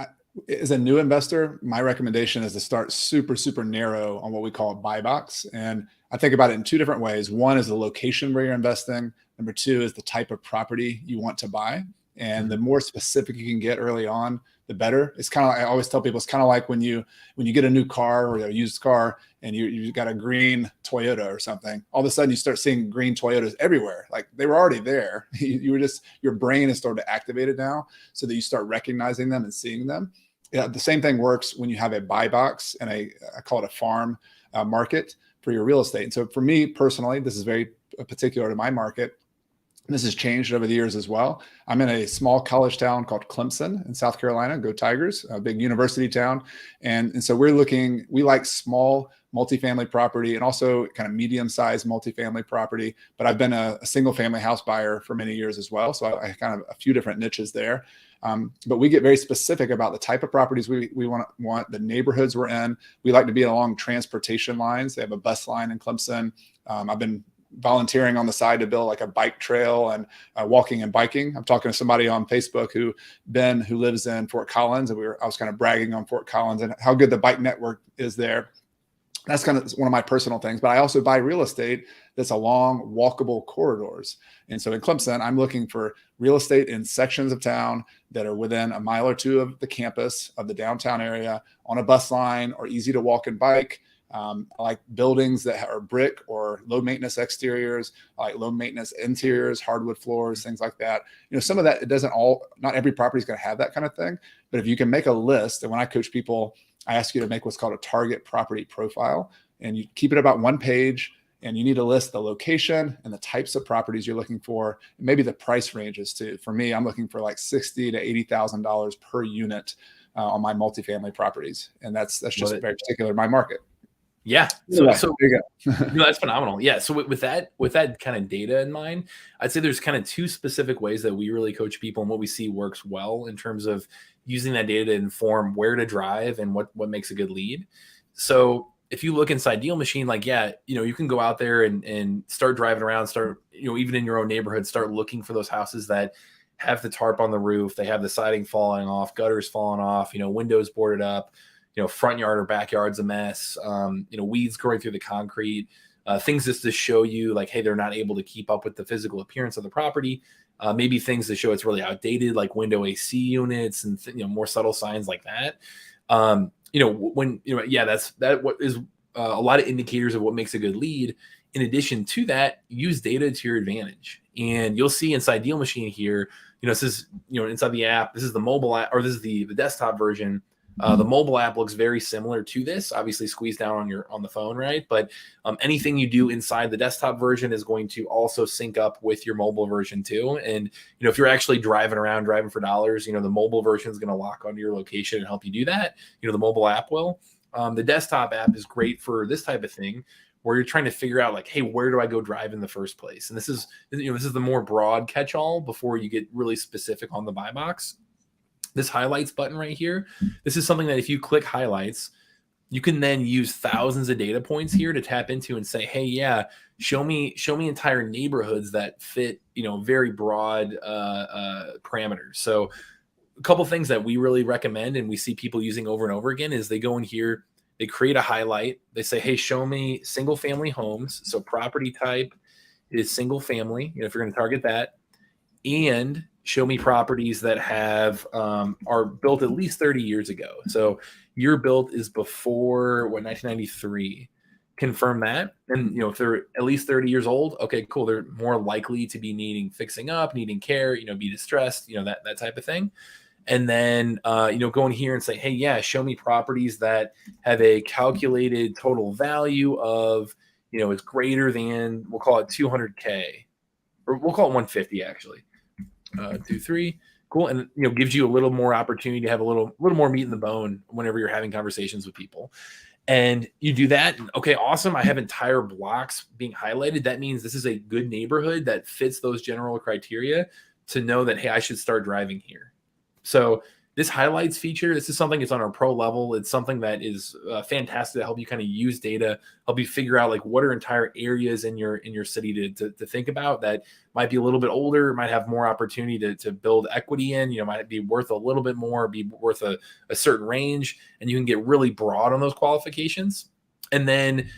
as a new investor, my recommendation is to start super, super narrow on what we call a buy box. And I think about it in 2 different ways. One is the location where you're investing. Number 2 is the type of property you want to buy. And the more specific you can get early on, the better. It's kind of, I always tell people, it's kind of like when you get a new car or a used car and you got a green Toyota or something, all of a sudden you start seeing green Toyotas everywhere. Like they were already there. Your brain is starting to activate it now so that you start recognizing them and seeing them. Yeah, the same thing works when you have a buy box and I call it a farm market for your real estate. And so for me personally, this is very particular to my market. This has changed over the years as well. I'm in a small college town called Clemson in South Carolina. Go Tigers, a big university town. And so we like small multifamily property and also kind of medium-sized multifamily property. But I've been a single family house buyer for many years as well. So I kind of a few different niches there. But we get very specific about the type of properties we want, the neighborhoods we're in. We like to be along transportation lines. They have a bus line in Clemson. I've been volunteering on the side to build like a bike trail and walking and biking. I'm talking to somebody on Facebook who lives in Fort Collins, and I was kind of bragging on Fort Collins and how good the bike network is there. That's kind of one of my personal things, but I also buy real estate that's along walkable corridors. And so in Clemson, I'm looking for real estate in sections of town that are within a mile or 2 of the campus of the downtown area, on a bus line or easy to walk and bike. I like buildings that are brick or low maintenance exteriors, I like low maintenance interiors, hardwood floors, things like that. Some of that, not every property is going to have that kind of thing. But if you can make a list, and when I coach people, I ask you to make what's called a target property profile, and you keep it about 1 page, and you need to list the location and the types of properties you're looking for, and maybe the price ranges too. For me, I'm looking for like $60,000 to $80,000 per unit on my multifamily properties, and that's just very particular to my market. Yeah. So there you go. That's phenomenal. Yeah. So with that kind of data in mind, I'd say there's kind of 2 specific ways that we really coach people and what we see works well in terms of using that data to inform where to drive and what makes a good lead. So if you look inside Deal Machine, like, you can go out there and start driving around, even in your own neighborhood, start looking for those houses that have the tarp on the roof. They have the siding falling off, gutters falling off, windows boarded up, front yard or backyard's a mess, weeds growing through the concrete, things just to show you like, hey, they're not able to keep up with the physical appearance of the property. Maybe things to show it's really outdated, like window AC units and more subtle signs like that. What is a lot of indicators of what makes a good lead. In addition to that, use data to your advantage. And you'll see inside Deal Machine here, this is, inside the app, this is the mobile app, or this is the desktop version. The mobile app looks very similar to this, obviously squeezed down on the phone, right? But anything you do inside the desktop version is going to also sync up with your mobile version too. And if you're actually driving around, driving for dollars, the mobile version is going to lock onto your location and help you do that. The mobile app will. The desktop app is great for this type of thing, where you're trying to figure out like, hey, where do I go drive in the first place? And this is the more broad catch-all before you get really specific on the buy box. This highlights button right here, this is something that if you click highlights, you can then use thousands of data points here to tap into and say, hey, yeah, show me entire neighborhoods that fit, very broad parameters. So a couple things that we really recommend and we see people using over and over again is they go in here, they create a highlight. They say, hey, show me single family homes. So property type is single family, if you're going to target that, and show me properties that have are built at least 30 years ago. So your built is before 1993. Confirm that. And if they're at least 30 years old, okay, cool. They're more likely to be needing fixing up, needing care, be distressed, that type of thing. And then go in here and say, hey, yeah, show me properties that have a calculated total value of, is greater than, we'll call it 200K, or we'll call it 150 actually. 2, 3, cool, and gives you a little more opportunity to have a little more meat in the bone whenever you're having conversations with people. And you do that, and okay, awesome. I have entire blocks being highlighted. That means this is a good neighborhood that fits those general criteria to know that, hey, I should start driving here. So this highlights feature, this is something that's on our pro level. It's something that is fantastic to help you kind of use data, help you figure out like what are entire areas in your city to think about that might be a little bit older, might have more opportunity to build equity in, might be worth a little bit more, be worth a certain range, and you can get really broad on those qualifications. And then,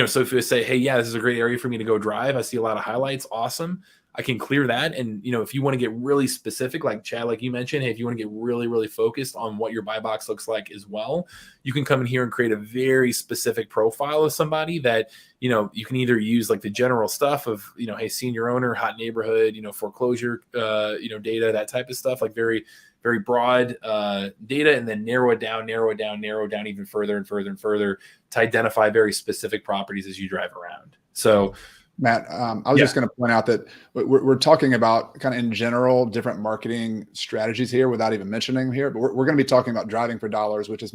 so if you say, hey, yeah, this is a great area for me to go drive, I see a lot of highlights, awesome. I can clear that. And, if you want to get really specific, like Chad, like you mentioned, hey, if you want to get really, really focused on what your buy box looks like as well, you can come in here and create a very specific profile of somebody that, you can either use like the general stuff of, hey, senior owner, hot neighborhood, foreclosure, data, that type of stuff, like very, very broad data, and then narrow it down even further and further and further to identify very specific properties as you drive around. So, Matt, I was just going to point out that we're talking about kind of in general different marketing strategies here without even mentioning them here, but we're going to be talking about driving for dollars, which is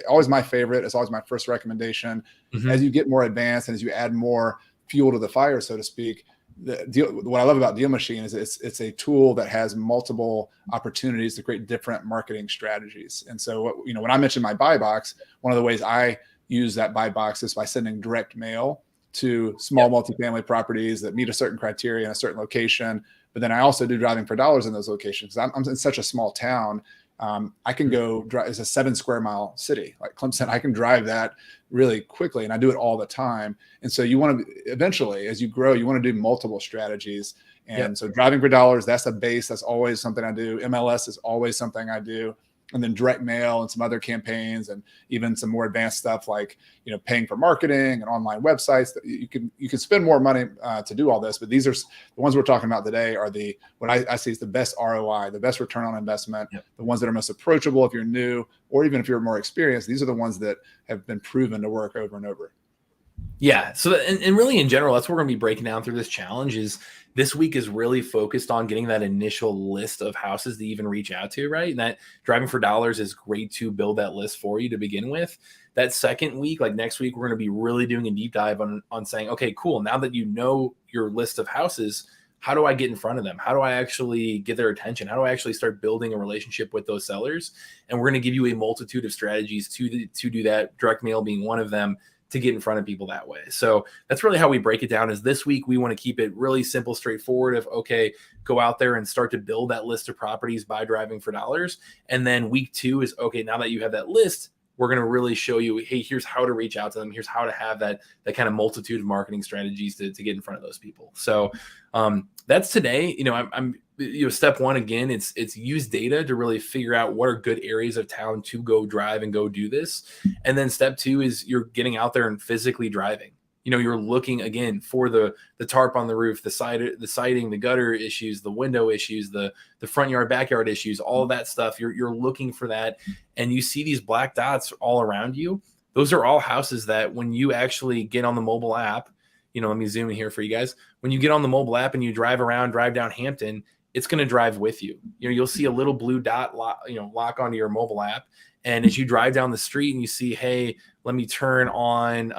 always my favorite. It's always my first recommendation. Mm-hmm. As you get more advanced and as you add more fuel to the fire, so to speak, what I love about Deal Machine is it's a tool that has multiple opportunities to create different marketing strategies. And so, when I mentioned my buy box, one of the ways I use that buy box is by sending direct mail to small multifamily properties that meet a certain criteria in a certain location. But then I also do driving for dollars in those locations. I'm in such a small town. I can go drive. It's a 7 square mile city like Clemson. I can drive that really quickly, and I do it all the time. And so you want to eventually, as you grow, you want to do multiple strategies. And so driving for dollars, that's a base. That's always something I do. MLS is always something I do. And then direct mail and some other campaigns, and even some more advanced stuff like, paying for marketing and online websites. That you can spend more money to do all this, but these are the ones we're talking about today are what I see is the best ROI, the best return on investment, the ones that are most approachable if you're new, or even if you're more experienced. These are the ones that have been proven to work over and over. Yeah. So, and really in general, that's what we're going to be breaking down through this challenge is this week is really focused on getting that initial list of houses to even reach out to, right? And that driving for dollars is great to build that list for you to begin with. That second week, like next week, we're going to be really doing a deep dive on saying, okay, cool. Now that you know your list of houses, how do I get in front of them? How do I actually get their attention? How do I actually start building a relationship with those sellers? And we're going to give you a multitude of strategies to do that, direct mail being one of them, to get in front of people that way. So that's really how we break it down is this week, we want to keep it really simple, straightforward of, okay, go out there and start to build that list of properties by driving for dollars. And then week 2 is, okay, now that you have that list, we're going to really show you, hey, here's how to reach out to them. Here's how to have that kind of multitude of marketing strategies to get in front of those people. So that's today. I'm step one, again, it's use data to really figure out what are good areas of town to go drive and go do this. And then step two is you're getting out there and physically driving. You're looking again for the tarp on the roof, the siding, the gutter issues, the window issues, the front yard, backyard issues, all of that stuff. You're looking for that, and you see these black dots all around you. Those are all houses that when you actually get on the mobile app, let me zoom in here for you guys. When you get on the mobile app and you drive down Hampton, it's going to drive with you. You'll see a little blue dot lock onto your mobile app. And as you drive down the street and you see, hey, let me turn on,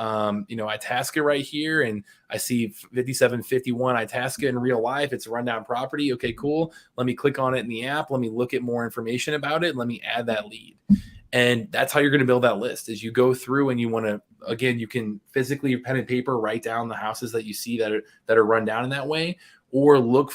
Itasca right here. And I see 5751 Itasca in real life. It's a rundown property. Okay, cool. Let me click on it in the app. Let me look at more information about it. Let me add that lead. And that's how you're going to build that list. As you go through and you want to, again, you can physically pen and paper write down the houses that you see that are run down in that way, or look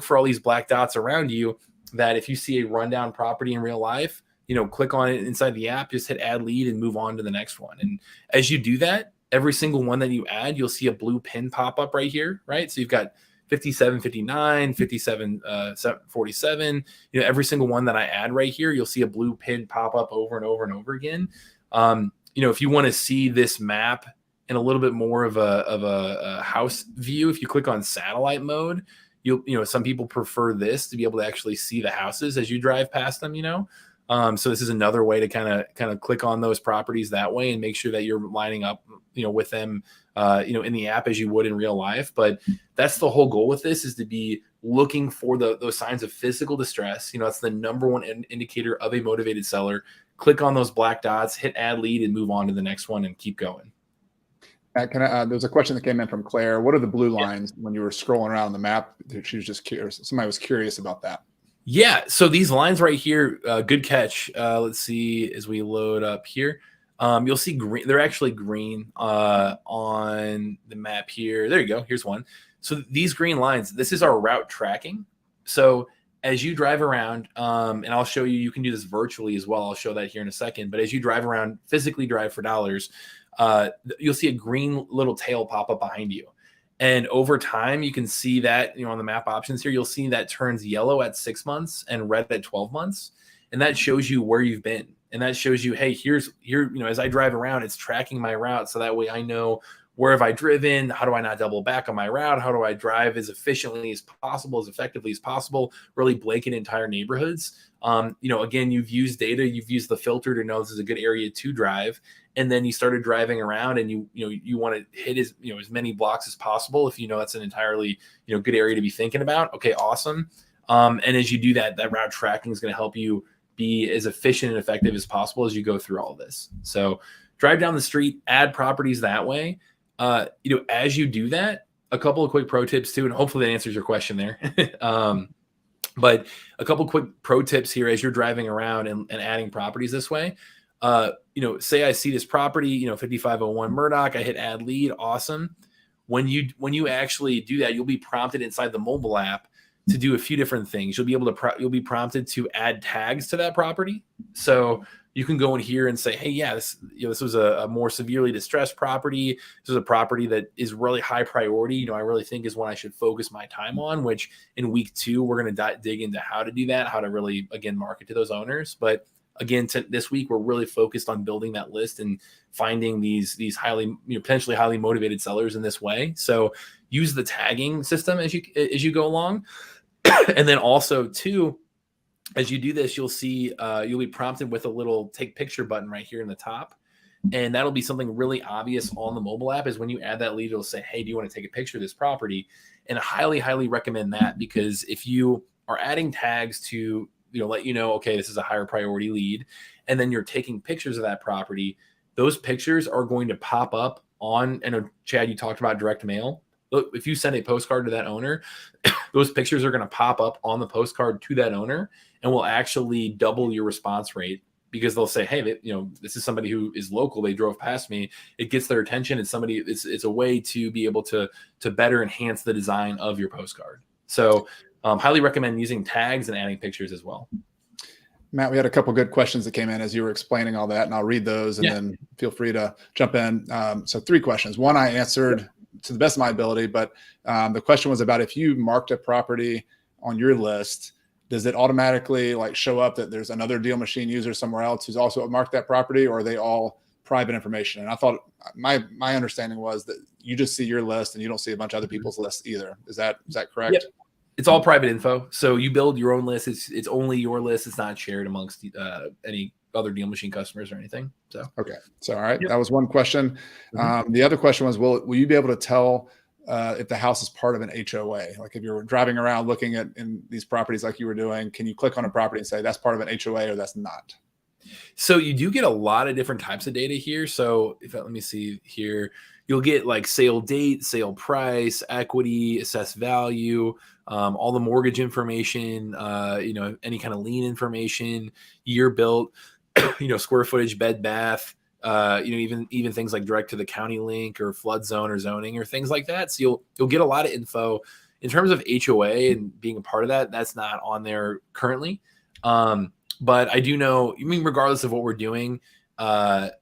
for all these black dots around you that if you see a rundown property in real life, click on it inside the app, just hit add lead and move on to the next one. And as you do that, every single one that you add, you'll see a blue pin pop up right here, right? So you've got 5759, 5747, every single one that I add right here, you'll see a blue pin pop up over and over and over again. If you want to see this map in a little bit more of a house view, if you click on satellite mode, some people prefer this to be able to actually see the houses as you drive past them, So this is another way to kind of click on those properties that way and make sure that you're lining up, with them, in the app as you would in real life. But that's the whole goal with this, is to be looking for those signs of physical distress. That's the number one indicator of a motivated seller. Click on those black dots, hit add lead, and move on to the next one and keep going. There's a question that came in from Claire. What are the blue lines when you were scrolling around the map? She was just curious. Somebody was curious about that. Yeah, so these lines right here, good catch. Let's see as we load up here. You'll see green. They're actually green on the map here. There you go. Here's one. So these green lines, this is our route tracking. So as you drive around, and I'll show you, you can do this virtually as well. I'll show that here in a second. But as you drive around, physically drive for dollars, you'll see a green little tail pop up behind you. And over time, you can see that, on the map options here, you'll see that turns yellow at 6 months and red at 12 months. And that shows you where you've been. And that shows you, hey, here, as I drive around, it's tracking my route. So that way I know, where have I driven? How do I not double back on my route? How do I drive as efficiently as possible, as effectively as possible, really blanket entire neighborhoods? Again, you've used data, you've used the filter to know this is a good area to drive. And then you started driving around and you want to hit as many blocks as possible. If that's an entirely, good area to be thinking about. Okay, awesome. And as you do that, that route tracking is going to help you be as efficient and effective as possible as you go through all of this. So drive down the street, add properties that way. As you do that, a couple of quick pro tips too, and hopefully that answers your question there. But a couple quick pro tips here as you're driving around and adding properties this way. Say I see this property, 5501 Murdoch, I hit add lead. Awesome. When you actually do that, you'll be prompted inside the mobile app to do a few different things. You'll be prompted to add tags to that property. So you can go in here and say, hey, yeah, this was a more severely distressed property. This is a property that is really high priority. I really think is one I should focus my time on, which in week 2, we're going to dig into how to do that, how to really, again, market to those owners. But again, this week, we're really focused on building that list and finding these highly, potentially highly motivated sellers in this way. So use the tagging system as you go along. And then also too, as you do this, you'll see you'll be prompted with a little take picture button right here in the top. And that'll be something really obvious on the mobile app, is when you add that lead, it'll say, hey, do you want to take a picture of this property? And I highly, highly recommend that, because if you are adding tags to let you know, okay, this is a higher priority lead, and then you're taking pictures of that property, those pictures are going to pop up on, and Chad, you talked about direct mail. Look, if you send a postcard to that owner, those pictures are going to pop up on the postcard to that owner and will actually double your response rate, because they'll say, hey, this is somebody who is local. They drove past me. It gets their attention. It's a way to be able to better enhance the design of your postcard. So highly recommend using tags and adding pictures as well. Matt, we had a couple good questions that came in as you were explaining all that, and I'll read those and then feel free to jump in. So 3 questions. One I answered to the best of my ability, but the question was about if you marked a property on your list, does it automatically like show up that there's another Deal Machine user somewhere else who's also marked that property, or are they all private information? And I thought my understanding was that you just see your list and you don't see a bunch of other people's lists either. Is that correct? Yep. It's all private info. So you build your own list. It's only your list. It's not shared amongst any other Deal Machine customers or anything. So okay. So all right, that was one question. The other question was, will you be able to tell if the house is part of an HOA? Like if you're driving around looking at in these properties like you were doing, can you click on a property and say that's part of an HOA or that's not? So you do get a lot of different types of data here. So let me see here, you'll get like sale date, sale price, equity, assessed value, all the mortgage information, any kind of lien information, year built, square footage, bed, bath, even things like direct to the county link or flood zone or zoning or things like that. So you'll get a lot of info in terms of HOA and being a part of that. That's not on there currently. But I do know, regardless of what we're doing, part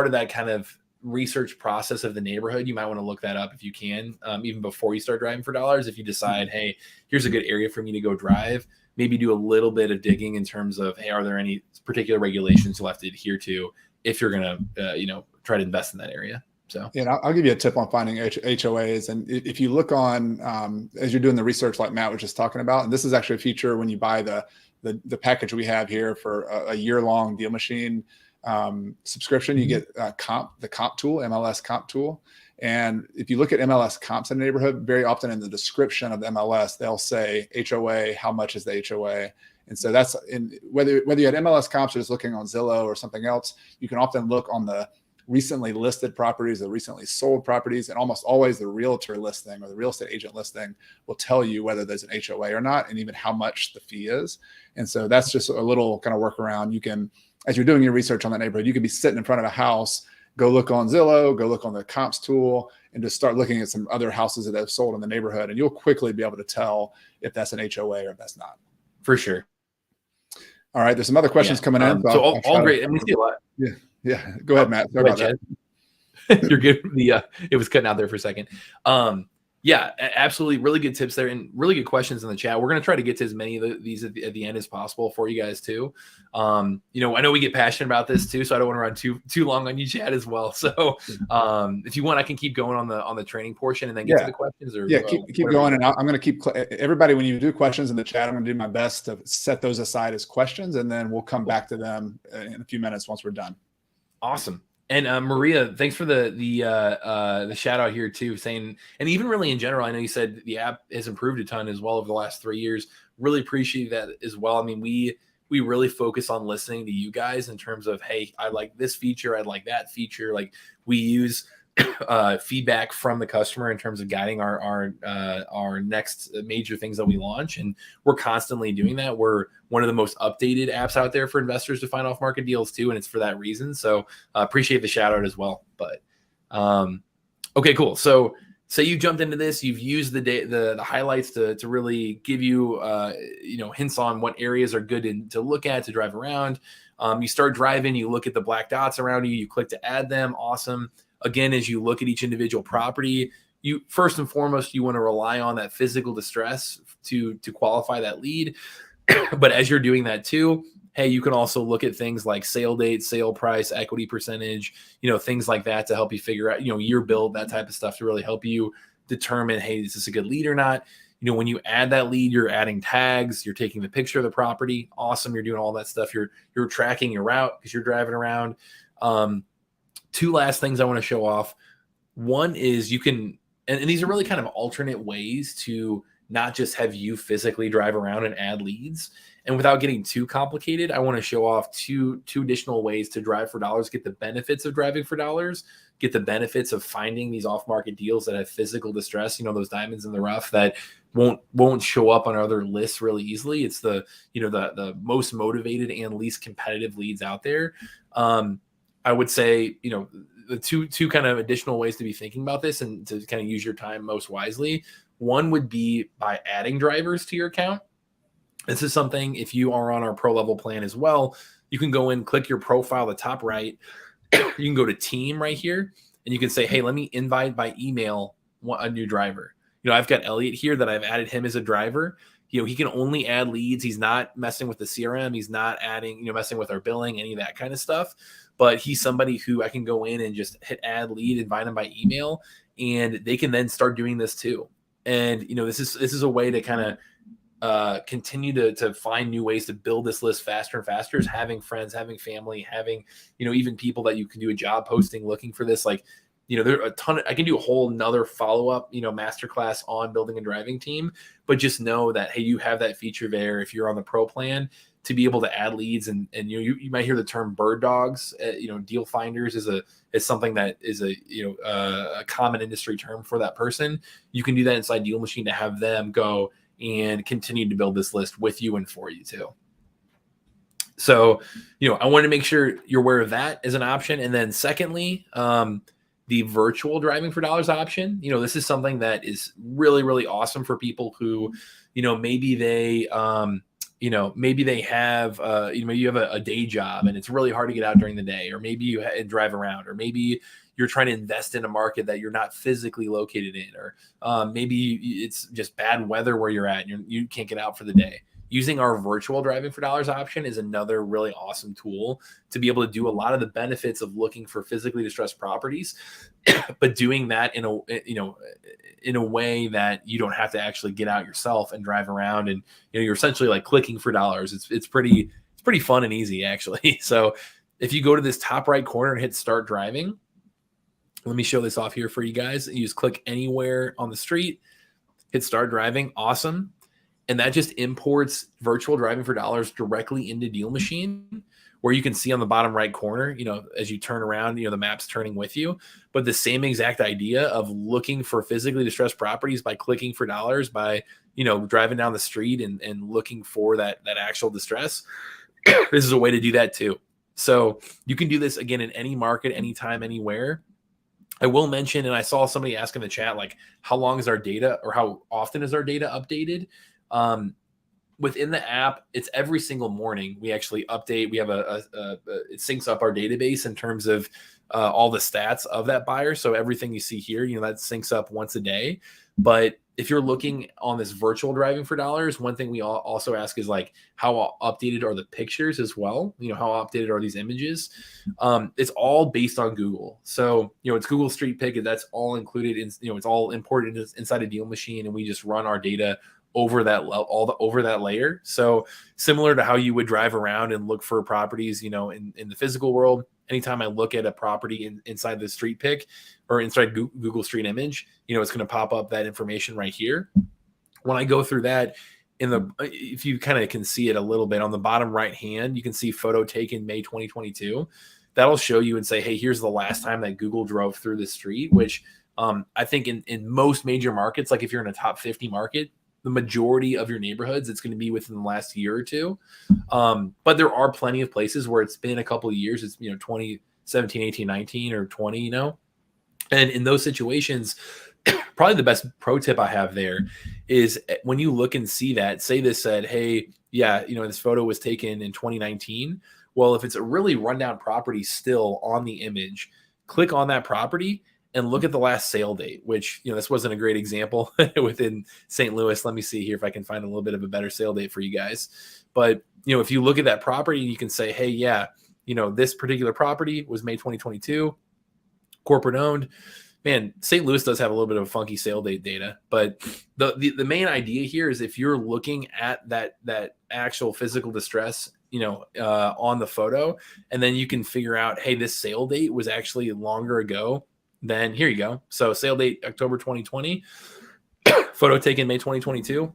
of that kind of research process of the neighborhood, you might want to look that up if you can, even before you start driving for dollars. If you decide, hey, here's a good area for me to go drive, maybe do a little bit of digging in terms of, hey, are there any particular regulations you'll have to adhere to if you're going to, try to invest in that area. So yeah, I'll give you a tip on finding HOAs. And if you look on, as you're doing the research like Matt was just talking about, and this is actually a feature when you buy the package we have here for a year-long Deal Machine subscription, you get the comp tool, MLS comp tool. And if you look at MLS comps in the neighborhood, very often in the description of the MLS, they'll say HOA, how much is the HOA? And so that's whether you had MLS comps or just looking on Zillow or something else, you can often look on the recently listed properties, the recently sold properties, and almost always the realtor listing or the real estate agent listing will tell you whether there's an HOA or not, and even how much the fee is. And so that's just a little kind of workaround. You can, as you're doing your research on that neighborhood, you could be sitting in front of a house, go look on Zillow, go look on the comps tool, and just start looking at some other houses that have sold in the neighborhood. And you'll quickly be able to tell if that's an HOA or if that's not. For sure. All right. There's some other questions coming in. So all great. And we see a lot. Yeah. Go ahead, Matt. Sorry about that. You're good. It was cutting out there for a second. Yeah, absolutely. Really good tips there and really good questions in the chat. We're going to try to get to as many of these at the end as possible for you guys too. I know we get passionate about this too, so I don't want to run too long on you, Chad, as well. So if you want, I can keep going on the training portion and then get to the questions. Or keep going. And I'm going to keep everybody, when you do questions in the chat, I'm going to do my best to set those aside as questions, and then we'll come back to them in a few minutes once we're done. Awesome. And Maria, thanks for the shout out here too, saying, and even really in general, I know you said the app has improved a ton as well over the last 3 years. Really appreciate that as well. I mean, we really focus on listening to you guys in terms of, hey, I like this feature, I like that feature. Like we use feedback from the customer in terms of guiding our next major things that we launch, and we're constantly doing that. We're one of the most updated apps out there for investors to find off market deals too, and it's for that reason. So appreciate the shout out as well. But okay, cool. So say you jumped into this, you've used the highlights to really give you hints on what areas are good to look at, to drive around. You start driving, you look at the black dots around you, you click to add them. Awesome. Again, as you look at each individual property, you first and foremost, you want to rely on that physical distress to qualify that lead. But as you're doing that too, hey, you can also look at things like sale date, sale price, equity percentage, things like that to help you figure out, year build, that type of stuff to really help you determine, hey, is this a good lead or not? When you add that lead, you're adding tags, you're taking the picture of the property. Awesome. You're doing all that stuff. You're tracking your route because you're driving around. Two last things I want to show off. One is you can, and these are really kind of alternate ways to not just have you physically drive around and add leads. And without getting too complicated, I want to show off two additional ways to drive for dollars, get the benefits of driving for dollars, get the benefits of finding these off-market deals that have physical distress, those diamonds in the rough that won't show up on other lists really easily. It's the most motivated and least competitive leads out there. I would say, the two kind of additional ways to be thinking about this and to kind of use your time most wisely. One would be by adding drivers to your account. This is something, if you are on our pro level plan as well, you can go in, click your profile, the top right. You can go to team right here, and you can say, hey, let me invite by email a new driver. I've got Elliot here that I've added him as a driver. He can only add leads. He's not messing with the CRM. He's not adding, messing with our billing, any of that kind of stuff. But he's somebody who I can go in and just hit add lead, invite him by email, and they can then start doing this too. And, this is a way to kind of continue to find new ways to build this list faster and faster, is having friends, having family, having, even people that you can do a job posting looking for this. Like, there are a ton I can do a whole nother follow-up, masterclass on building a driving team, but just know that, hey, you have that feature there if you're on the pro plan to be able to add leads. And you might hear the term bird dogs. Deal finders is something that is a common industry term for that person. You can do that inside Deal Machine to have them go and continue to build this list with you and for you too. So, I wanted to make sure you're aware of that as an option. And then secondly, the virtual driving for dollars option, this is something that is really, really awesome for people who, maybe they, maybe they have, maybe you have a day job and it's really hard to get out during the day, or maybe you drive around, or maybe you're trying to invest in a market that you're not physically located in, or maybe it's just bad weather where you're at and you can't get out for the day. Using our virtual driving for dollars option is another really awesome tool to be able to do a lot of the benefits of looking for physically distressed properties, but doing that in a way that you don't have to actually get out yourself and drive around, and you're essentially like clicking for dollars. It's pretty fun and easy actually. So if you go to this top right corner and hit start driving, let me show this off here for you guys. You just click anywhere on the street, hit start driving. Awesome. And that just imports virtual driving for dollars directly into Deal Machine, where you can see on the bottom right corner, as you turn around, the map's turning with you. But the same exact idea of looking for physically distressed properties by clicking for dollars, by, driving down the street and looking for that actual distress. This is a way to do that too. So you can do this again in any market, anytime, anywhere. I will mention, and I saw somebody ask in the chat, like, how long is our data, or how often is our data updated? Within the app, it's every single morning. We actually update. We have it syncs up our database in terms of all the stats of that buyer. So everything you see here, that syncs up once a day. But if you're looking on this virtual driving for dollars, one thing we also ask is like, how updated are the pictures as well? How updated are these images? It's all based on Google. So, it's Google Street Pick. That's all included in, it's all imported inside a Deal Machine, and we just run our data over that over that layer. So similar to how you would drive around and look for properties, in the physical world, anytime I look at a property inside the Street Pick or inside Google Street Image, it's going to pop up that information right here. When I go through that, if you kind of can see it a little bit on the bottom right hand, you can see photo taken May 2022. That'll show you and say, hey, here's the last time that Google drove through the street, which I think in most major markets, like if you're in a top 50 market, the majority of your neighborhoods, it's going to be within the last year or two. But there are plenty of places where it's been a couple of years. It's, 2017, 18, 19, or 20, And in those situations, probably the best pro tip I have there is when you look and see that, say this said, hey, yeah, this photo was taken in 2019. Well, if it's a really rundown property still on the image, click on that property and look at the last sale date, which, this wasn't a great example within St. Louis. Let me see here if I can find a little bit of a better sale date for you guys. But, if you look at that property, you can say, hey, yeah, this particular property was May 2022, corporate owned. Man, St. Louis does have a little bit of funky sale date data, but the main idea here is if you're looking at that actual physical distress, on the photo, and then you can figure out, hey, this sale date was actually longer ago, then here you go. So sale date October 2020, photo taken May 2022.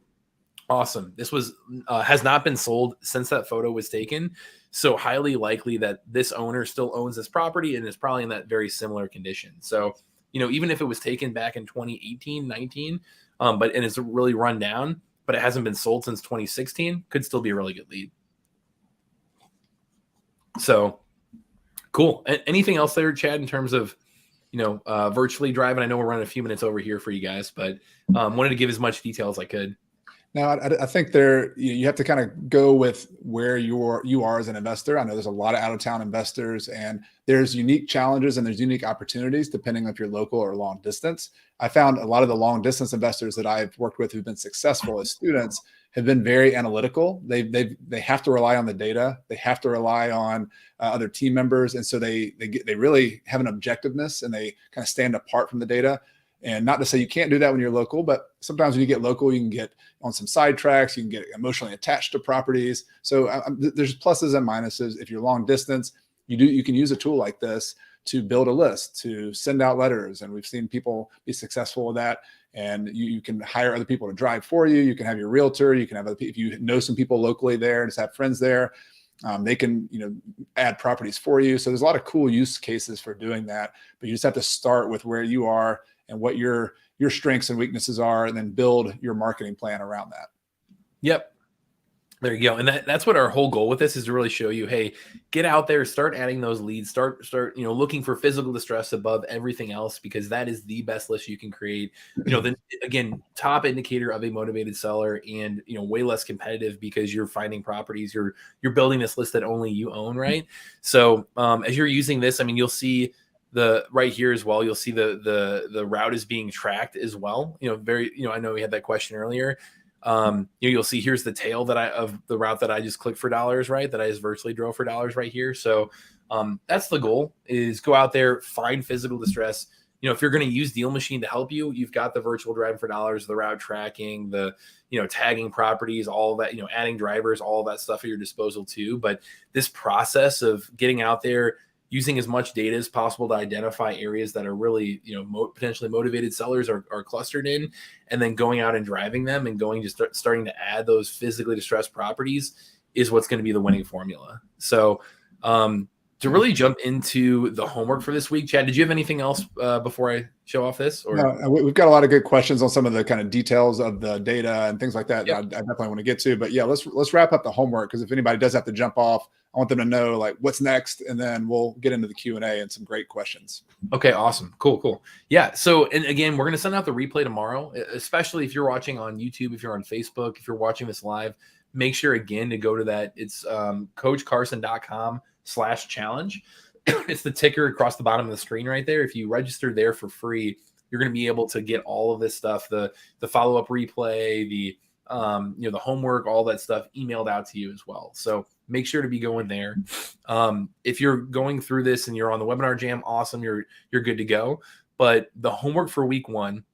Awesome. This was has not been sold since that photo was taken. So highly likely that this owner still owns this property and is probably in that very similar condition. So, even if it was taken back in 2018, 19, and it's really run down, but it hasn't been sold since 2016, could still be a really good lead. So cool. Anything else there, Chad, in terms of, virtually driving? I know we're running a few minutes over here for you guys, but wanted to give as much detail as I could. Now, I think there you have to kind of go with where you are as an investor. I know there's a lot of out of town investors, and there's unique challenges and there's unique opportunities depending on if you're local or long distance. I found a lot of the long distance investors that I've worked with who've been successful as students have been very analytical. They have to rely on the data. They have to rely on other team members, and so they really have an objectiveness and they kind of stand apart from the data. And not to say you can't do that when you're local, but sometimes when you get local, you can get on some sidetracks, you can get emotionally attached to properties. So there's pluses and minuses. If you're long distance, you can use a tool like this to build a list, to send out letters. And we've seen people be successful with that. And you can hire other people to drive for you. You can have your realtor. You can have other people, if you know some people locally there, just have friends there. They can, add properties for you. So there's a lot of cool use cases for doing that. But you just have to start with where you are and what your strengths and weaknesses are, and then build your marketing plan around that. Yep. There you go. And that's what our whole goal with this is, to really show you, hey, get out there, start adding those leads, start, looking for physical distress above everything else, because that is the best list you can create. Then again, top indicator of a motivated seller, and, way less competitive because you're finding properties, you're building this list that only you own. Right. So, as you're using this, you'll see right here as well, you'll see the route is being tracked as well. I know we had that question earlier. You'll see here's the tail of the route that I just clicked for dollars, right? That I just virtually drove for dollars right here. So that's the goal, is go out there, find physical distress. If you're going to use Deal Machine to help you, you've got the virtual driving for dollars, the route tracking, the, tagging properties, all of that, adding drivers, all of that stuff at your disposal too. But this process of getting out there, using as much data as possible to identify areas that are really, potentially motivated sellers are clustered in, and then going out and driving them and starting to add those physically distressed properties is what's going to be the winning formula. So to really jump into the homework for this week, Chad, did you have anything else before I show off this? Or? No, we've got a lot of good questions on some of the kind of details of the data and things like that. Yep. I definitely want to get to, but yeah, let's wrap up the homework, because if anybody does have to jump off, I want them to know like what's next, and then we'll get into the Q&A and some great questions. Okay, awesome. Cool. Yeah. So, and again, we're going to send out the replay tomorrow, especially if you're watching on YouTube, if you're on Facebook, if you're watching this live, make sure again to go to that. It's coachcarson.com/challenge. It's the ticker across the bottom of the screen right there. If you register there for free, you're going to be able to get all of this stuff, the follow-up replay, the the homework, all that stuff emailed out to you as well. So make sure to be going there. If you're going through this and you're on the webinar jam, awesome, you're good to go. But the homework for week 1,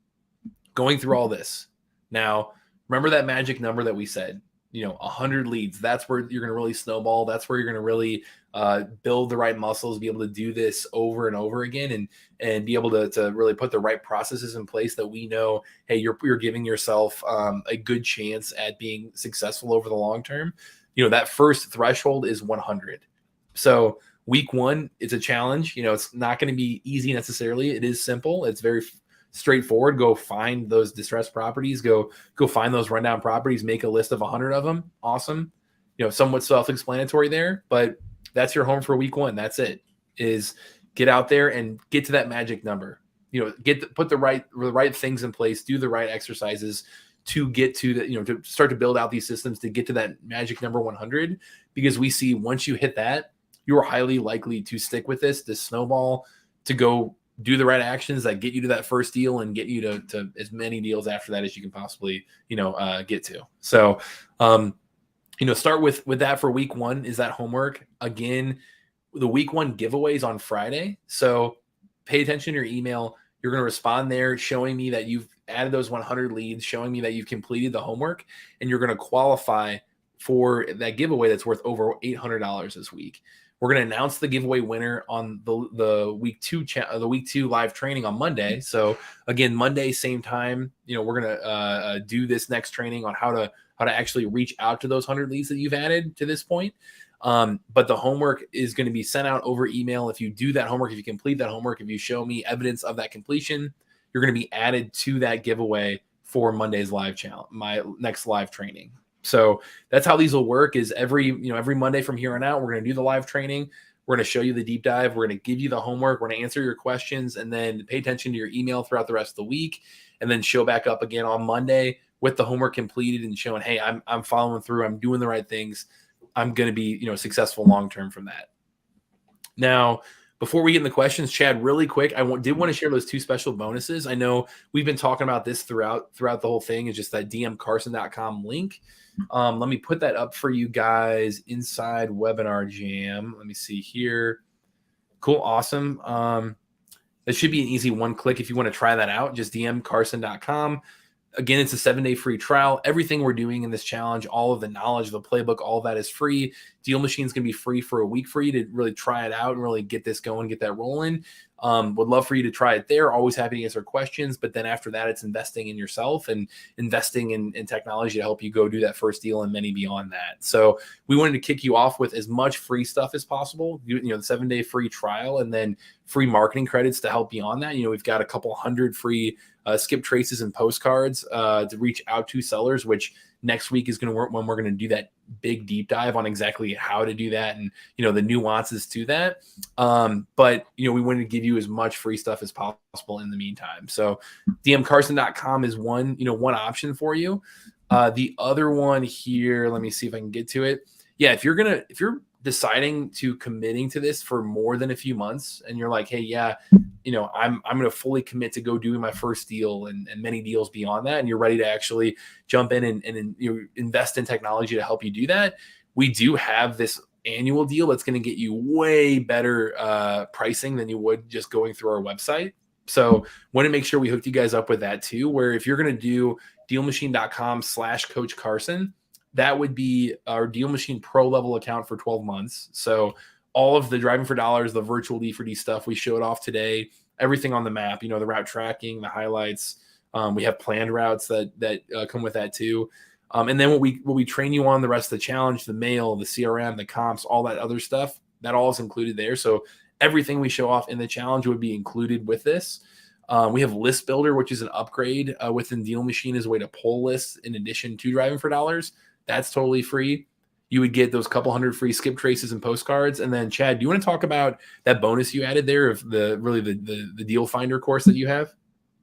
going through all this. Now, remember that magic number that we said, 100 leads. That's where you're going to really snowball. That's where you're going to really build the right muscles, be able to do this over and over again, and be able to really put the right processes in place that we know, hey, you're giving yourself a good chance at being successful over the long term. That first threshold is 100. So week 1, it's a challenge. It's not going to be easy necessarily. It is simple. It's very straightforward. Go find those distressed properties. Go find those rundown properties. Make a list of 100 of them. Awesome. Somewhat self-explanatory there, but that's your home for week 1. That's it. Is get out there and get to that magic number. Put the right things in place. Do the right exercises to get to the, to start to build out these systems to get to that magic number 100, because we see once you hit that, you're highly likely to stick with this snowball, to go do the right actions that get you to that first deal and get you to as many deals after that as you can possibly, get to. So, start with that for week 1 is that homework. Again, the week 1 giveaways on Friday. So pay attention to your email. You're going to respond there, showing me that you've added those 100 leads, showing me that you've completed the homework, and you're going to qualify for that giveaway that's worth over $800 this week. We're going to announce the giveaway winner on the week 2 live training on Monday. So again, Monday, same time, we're going to do this next training on how to actually reach out to those 100 leads that you've added to this point. But the homework is going to be sent out over email. If you do that homework, if you complete that homework, if you show me evidence of that completion, you're going to be added to that giveaway for Monday's live challenge, my next live training. So that's how these will work, is every Monday from here on out, we're going to do the live training. We're going to show you the deep dive. We're going to give you the homework. We're going to answer your questions, and then pay attention to your email throughout the rest of the week, and then show back up again on Monday with the homework completed and showing, hey, I'm following through, I'm doing the right things, I'm going to be, successful long-term from that. Now, before we get in the questions, Chad, really quick, did want to share those 2 special bonuses. I know we've been talking about this throughout the whole thing. It's just that dmcarson.com link. Let me put that up for you guys inside Webinar Jam. Let me see here. Cool. Awesome. It should be an easy one click if you want to try that out. Just dmcarson.com. Again, it's a 7-day free trial. Everything we're doing in this challenge, all of the knowledge, the playbook, all of that is free. Deal Machine's going to be free for a week for you to really try it out and really get this going, get that rolling. Would love for you to try it there. Always happy to answer questions. But then after that, it's investing in yourself and investing in technology to help you go do that first deal and many beyond that. So we wanted to kick you off with as much free stuff as possible. The 7-day free trial and then free marketing credits to help you on that. We've got a couple hundred free skip traces and postcards to reach out to sellers, which next week is going to work when we're going to do that big deep dive on exactly how to do that and, the nuances to that. But, we wanted to give you as much free stuff as possible in the meantime. So dmcarson.com is one option for you. The other one here, let me see if I can get to it. Yeah. If you're deciding to committing to this for more than a few months and you're like, hey, yeah, I'm going to fully commit to go doing my first deal and many deals beyond that. And you're ready to actually jump in and invest in technology to help you do that. We do have this annual deal that's going to get you way better pricing than you would just going through our website. So want to make sure we hooked you guys up with that too, where if you're going to do dealmachine.com/Coach Carson, that would be our Deal Machine Pro level account for 12 months. So all of the driving for dollars, the virtual D4D stuff we showed off today, everything on the map, the route tracking, the highlights. We have planned routes that come with that too. And then what we train you on the rest of the challenge, the mail, the CRM, the comps, all that other stuff, that all is included there. So everything we show off in the challenge would be included with this. We have List Builder, which is an upgrade within Deal Machine as a way to pull lists in addition to driving for dollars. That's totally free. You would get those couple hundred free skip traces and postcards. And then Chad, do you want to talk about that bonus you added there of the Deal Finder course that you have?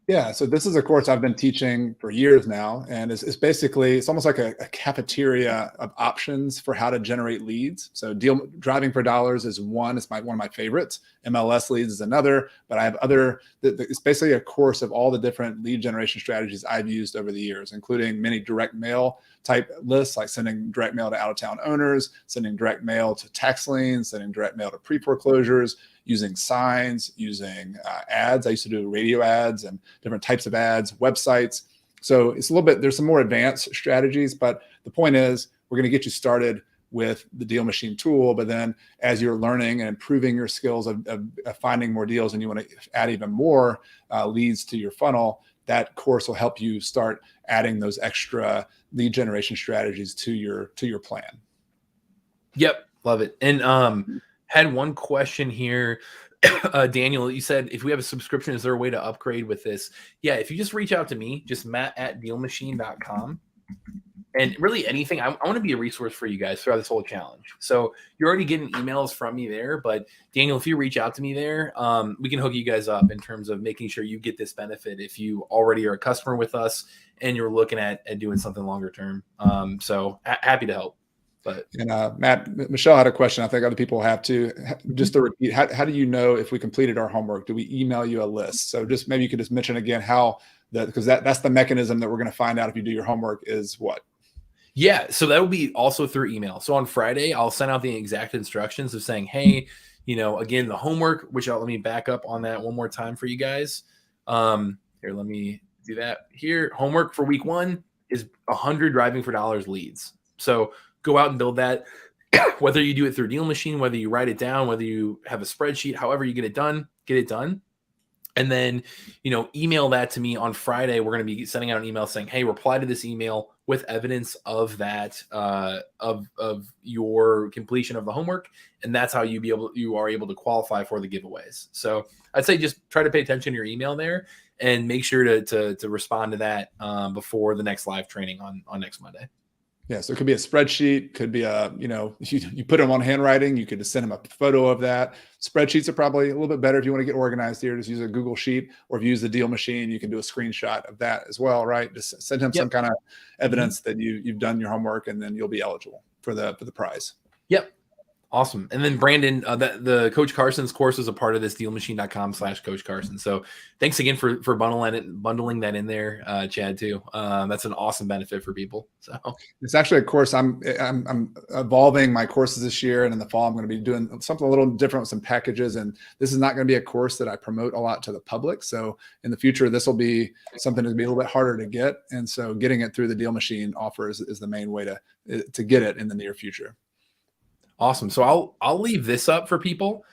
Yeah, so this is a course I've been teaching for years now, and it's basically, it's almost like a cafeteria of options for how to generate leads. So driving for dollars is one. It's one of my favorites. MLS leads is another, but I have other. It's basically a course of all the different lead generation strategies I've used over the years, including many direct mail type lists, like sending direct mail to out-of-town owners, sending direct mail to tax liens, sending direct mail to pre-foreclosures, using signs, using ads. I used to do radio ads and different types of ads, websites. So it's a little bit, there's some more advanced strategies, but the point is we're going to get you started with the Deal Machine tool. But then as you're learning and improving your skills of finding more deals and you want to add even more leads to your funnel, that course will help you start adding those extra lead generation strategies to your plan. Yep. Love it. And had one question here. Daniel, you said if we have a subscription, is there a way to upgrade with this? Yeah, if you just reach out to me, just matt@dealmachine.com. And really anything, I want to be a resource for you guys throughout this whole challenge. So you're already getting emails from me there, but Daniel, if you reach out to me there, we can hook you guys up in terms of making sure you get this benefit if you already are a customer with us and you're looking at doing something longer term. So happy to help. And Matt, Michelle had a question. I think other people have too. Just to repeat, how do you know if we completed our homework? Do we email you a list? So just maybe you could just mention again how because that's the mechanism that we're going to find out if you do your homework is what? Yeah, so that will be also through email. So on Friday, I'll send out the exact instructions of saying, hey, again, the homework, let me back up on that one more time for you guys. Here, let me do that here. Homework for week 1 is 100 driving for dollars leads. So go out and build that, whether you do it through Deal Machine, whether you write it down, whether you have a spreadsheet, however you get it done. And then, email that to me on Friday. We're going to be sending out an email saying, hey, reply to this email with evidence of that, of your completion of the homework. And that's how you are able to qualify for the giveaways. So I'd say just try to pay attention to your email there and make sure to respond to that before the next live training on next Monday. Yeah, so it could be a spreadsheet, could be a, you put them on handwriting, you could just send them a photo of that. Spreadsheets are probably a little bit better if you want to get organized here. Just use a Google Sheet, or if you use the deal machine, you can do a screenshot of that as well, right? Just send him some Yep. kind of evidence that you've done your homework, and then you'll be eligible for the prize. Yep. Awesome. And then Brandon, the Coach Carson's course is a part of this dealmachine.com/Coach Carson. So thanks again for bundling that in there, Chad, too. That's an awesome benefit for people. So it's actually a course I'm evolving my courses this year, and in the fall I'm going to be doing something a little different with some packages. And this is not going to be a course that I promote a lot to the public. So in the future, this will be something to be a little bit harder to get. And so getting it through the Deal Machine offer is the main way to get it in the near future. awesome. So I'll leave this up for people.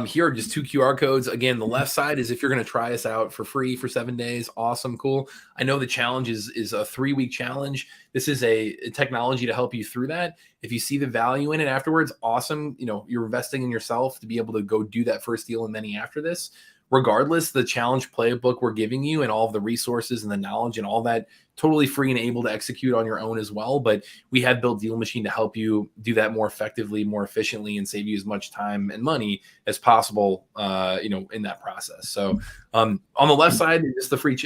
Here are just 2 QR codes. Again, the left side is if you're going to try us out for free for 7 days. Awesome. Cool. I know the challenge is a 3-week challenge. This is a technology to help you through that. If you see the value in it afterwards, awesome. You're investing in yourself to be able to go do that first deal and many after this. Regardless, the challenge playbook we're giving you and all of the resources and the knowledge and all that, totally free and able to execute on your own as well. But we have built Deal Machine to help you do that more effectively, more efficiently, and save you as much time and money as possible, in that process. So on the left side is the free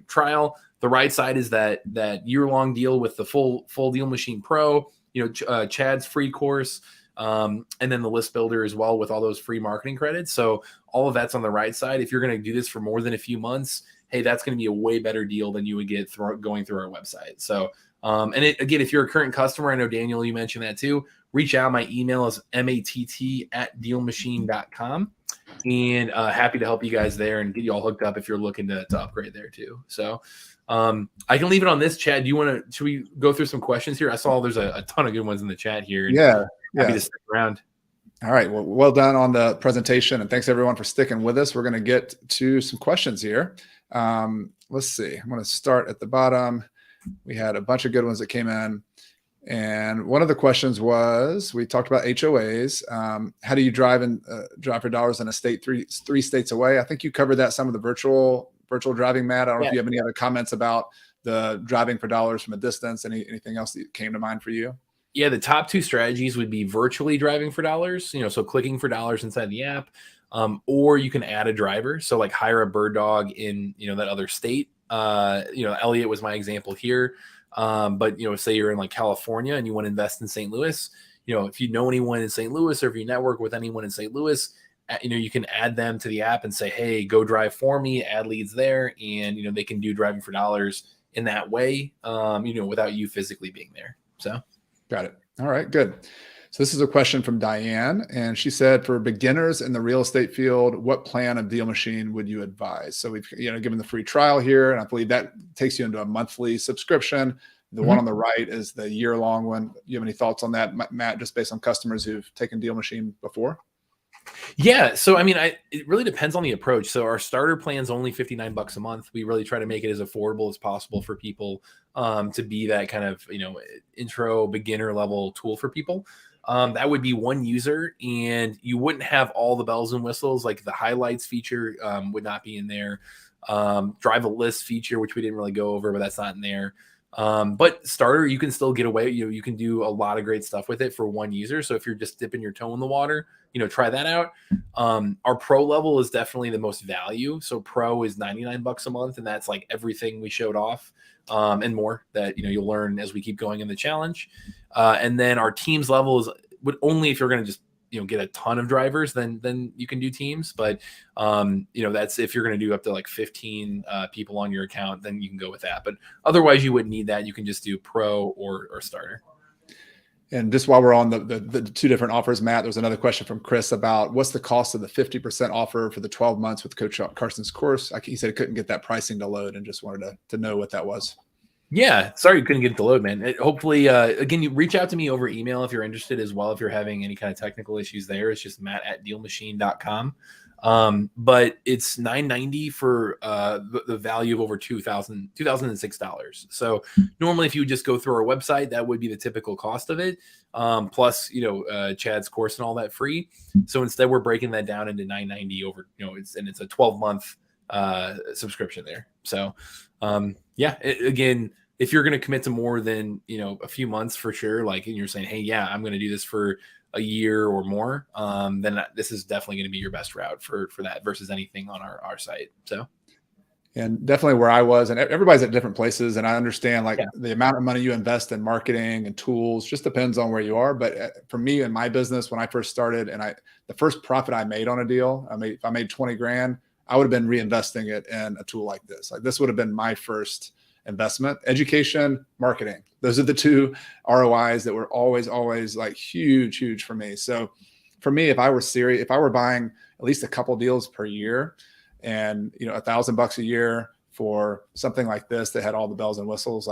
trial. The right side is that year-long deal with the full Deal Machine Pro, Chad's free course, and then the list builder as well with all those free marketing credits. So all of that's on the right side. If you're going to do this for more than a few months, hey, that's going to be a way better deal than you would get going through our website. So, again, if you're a current customer, I know Daniel, you mentioned that too. Reach out. My email is matt@dealmachine.com, and happy to help you guys there and get you all hooked up if you're looking to upgrade there too. So, I can leave it on this. Chad, should we go through some questions here? I saw there's a ton of good ones in the chat here. Yeah. Happy to stick around. All right. Well done on the presentation, and thanks everyone for sticking with us. We're going to get to some questions here. Let's see. I'm going to start at the bottom. We had a bunch of good ones that came in. And one of the questions was, we talked about HOAs. How do you drive for dollars in a state three states away? I think you covered that some of the virtual driving, Matt. I don't know if you have any other comments about the driving for dollars from a distance. Anything else that came to mind for you? Yeah, the top 2 strategies would be virtually driving for dollars, so clicking for dollars inside the app, or you can add a driver. So like hire a bird dog in, that other state. Elliot was my example here. But, say you're in like California and you want to invest in St. Louis, if you know anyone in St. Louis, or if you network with anyone in St. Louis, you can add them to the app and say, hey, go drive for me, add leads there. And, they can do driving for dollars in that way, without you physically being there. So. Got it. All right, good. So this is a question from Diane, and she said, for beginners in the real estate field, what plan of Deal Machine would you advise? So we've given the free trial here, and I believe that takes you into a monthly subscription. The one on the right is the year-long one. You have any thoughts on that, Matt, just based on customers who've taken Deal Machine before? Yeah. So, it really depends on the approach. So our starter plan is only $59 a month. We really try to make it as affordable as possible for people, to be that kind of, intro beginner level tool for people. That would be one user, and you wouldn't have all the bells and whistles, like the highlights feature, would not be in there. Drive a list feature, which we didn't really go over, but that's not in there. But starter, you can still get away. You can do a lot of great stuff with it for one user. So if you're just dipping your toe in the water, try that out. Our pro level is definitely the most value. So pro is $99 a month, and that's like everything we showed off, and more that, you'll learn as we keep going in the challenge. And then our teams level would only if you're going to just, get a ton of drivers, then you can do teams. But, that's if you're going to do up to like 15 people on your account, then you can go with that. But otherwise you wouldn't need that. You can just do pro or starter. And just while we're on the 2 different offers, Matt, there's another question from Chris about what's the cost of the 50% offer for the 12 months with Coach Carson's course. He said he couldn't get that pricing to load and just wanted to know what that was. Yeah, sorry you couldn't get it to load, man. Hopefully, again, you reach out to me over email if you're interested as well. If you're having any kind of technical issues there, it's just matt@dealmachine.com. But it's $990 for the value of over $2,006. So normally, if you just go through our website, that would be the typical cost of it. Plus, Chad's course and all that free. So instead, we're breaking that down into $990 over, it's a 12-month subscription there. So, again, if you're going to commit to more than, a few months for sure, like, and you're saying, hey, yeah, I'm going to do this for a year or more, then this is definitely going to be your best route for that versus anything on our site. So. And definitely where I was, and everybody's at different places. And I understand like Yeah. the amount of money you invest in marketing and tools just depends on where you are. But for me in my business, when I first started and the first profit I made on a deal, if I made 20 grand, I would have been reinvesting it in a tool like this. Like this would have been my first investment. Education, marketing. Those are the two ROIs that were always like huge for me. So for me, if I were serious, if I were buying at least a couple deals per year, and $1,000 a year for something like this that had all the bells and whistles,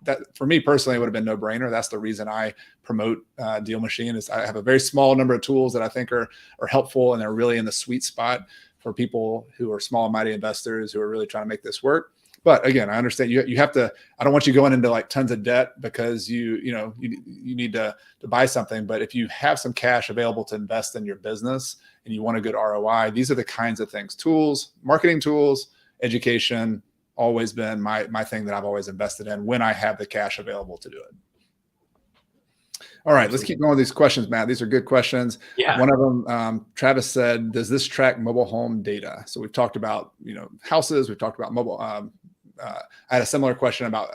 that for me personally, it would have been no brainer. That's the reason I promote Deal Machine. Is I have a very small number of tools that I think are helpful, and they're really in the sweet spot for people who are small and mighty investors who are really trying to make this work. But again, I understand you have to. I don't want you going into like tons of debt because you need to buy something. But if you have some cash available to invest in your business and you want a good ROI, these are the kinds of things: tools, marketing tools, education. Always been my thing that I've always invested in when I have the cash available to do it. All right, let's keep going with these questions, Matt. These are good questions. Yeah. One of them, Travis said, "Does this track mobile home data?" So we've talked about houses. We've talked about mobile. I had a similar question about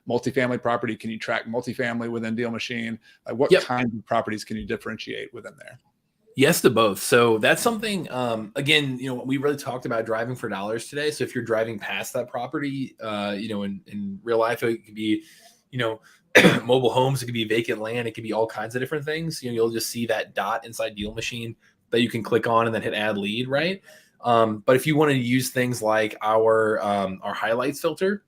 multifamily property. Can you track multifamily within Deal Machine? Like what kinds of properties can you differentiate within there? Yes to both. So that's something, again, we really talked about driving for dollars today. So if you're driving past that property, in real life, it could be, mobile homes, it could be vacant land, it could be all kinds of different things. You'll just see that dot inside Deal Machine that you can click on and then hit add lead, right? But if you want to use things like our highlights filter,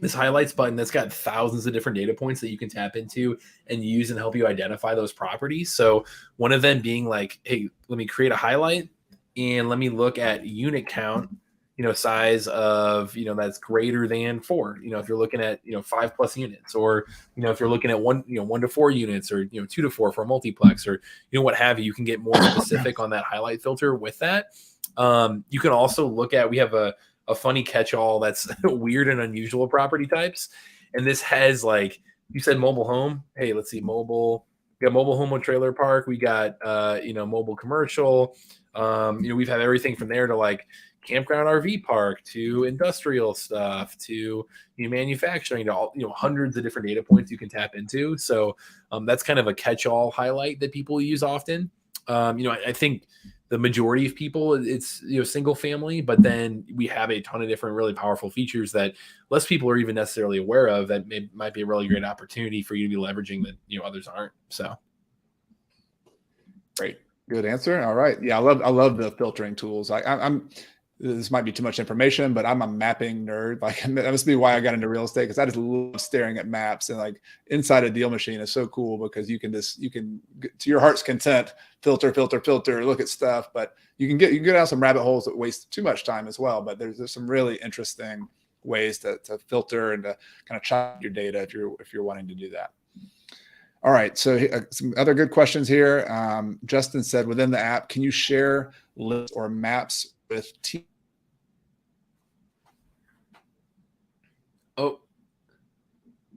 this highlights button that's got thousands of different data points that you can tap into and use and help you identify those properties. So one of them being like, hey, let me create a highlight and let me look at unit count, size of, that's greater than 4, if you're looking at, 5+ units, or, if you're looking at 1 to 4 units, or, 2 to 4 for a multiplex, or, what have you can get more specific on that highlight filter with that. You can also look at, we have a funny catch-all that's weird and unusual property types. And this has, like you said, mobile home. Hey, let's see, mobile. We got mobile home with trailer park. We got, mobile commercial. We've had everything from there to like campground RV park to industrial stuff to manufacturing to all, hundreds of different data points you can tap into. So that's kind of a catch-all highlight that people use often. I think the majority of people, it's single family, but then we have a ton of different really powerful features that less people are even necessarily aware of that might be a really great opportunity for you to be leveraging that others aren't. So great, good answer. All right, yeah, I love the filtering tools. I'm this might be too much information, but I'm a mapping nerd. Like that must be why I got into real estate, because I just love staring at maps, and like inside a Deal Machine is so cool because you can to your heart's content filter, look at stuff, but you can get down some rabbit holes that waste too much time as well. But there's some really interesting ways to filter and to kind of chop your data if you're wanting to do that. All right, so some other good questions here. Justin said, within the app, can you share lists or maps with team? Oh,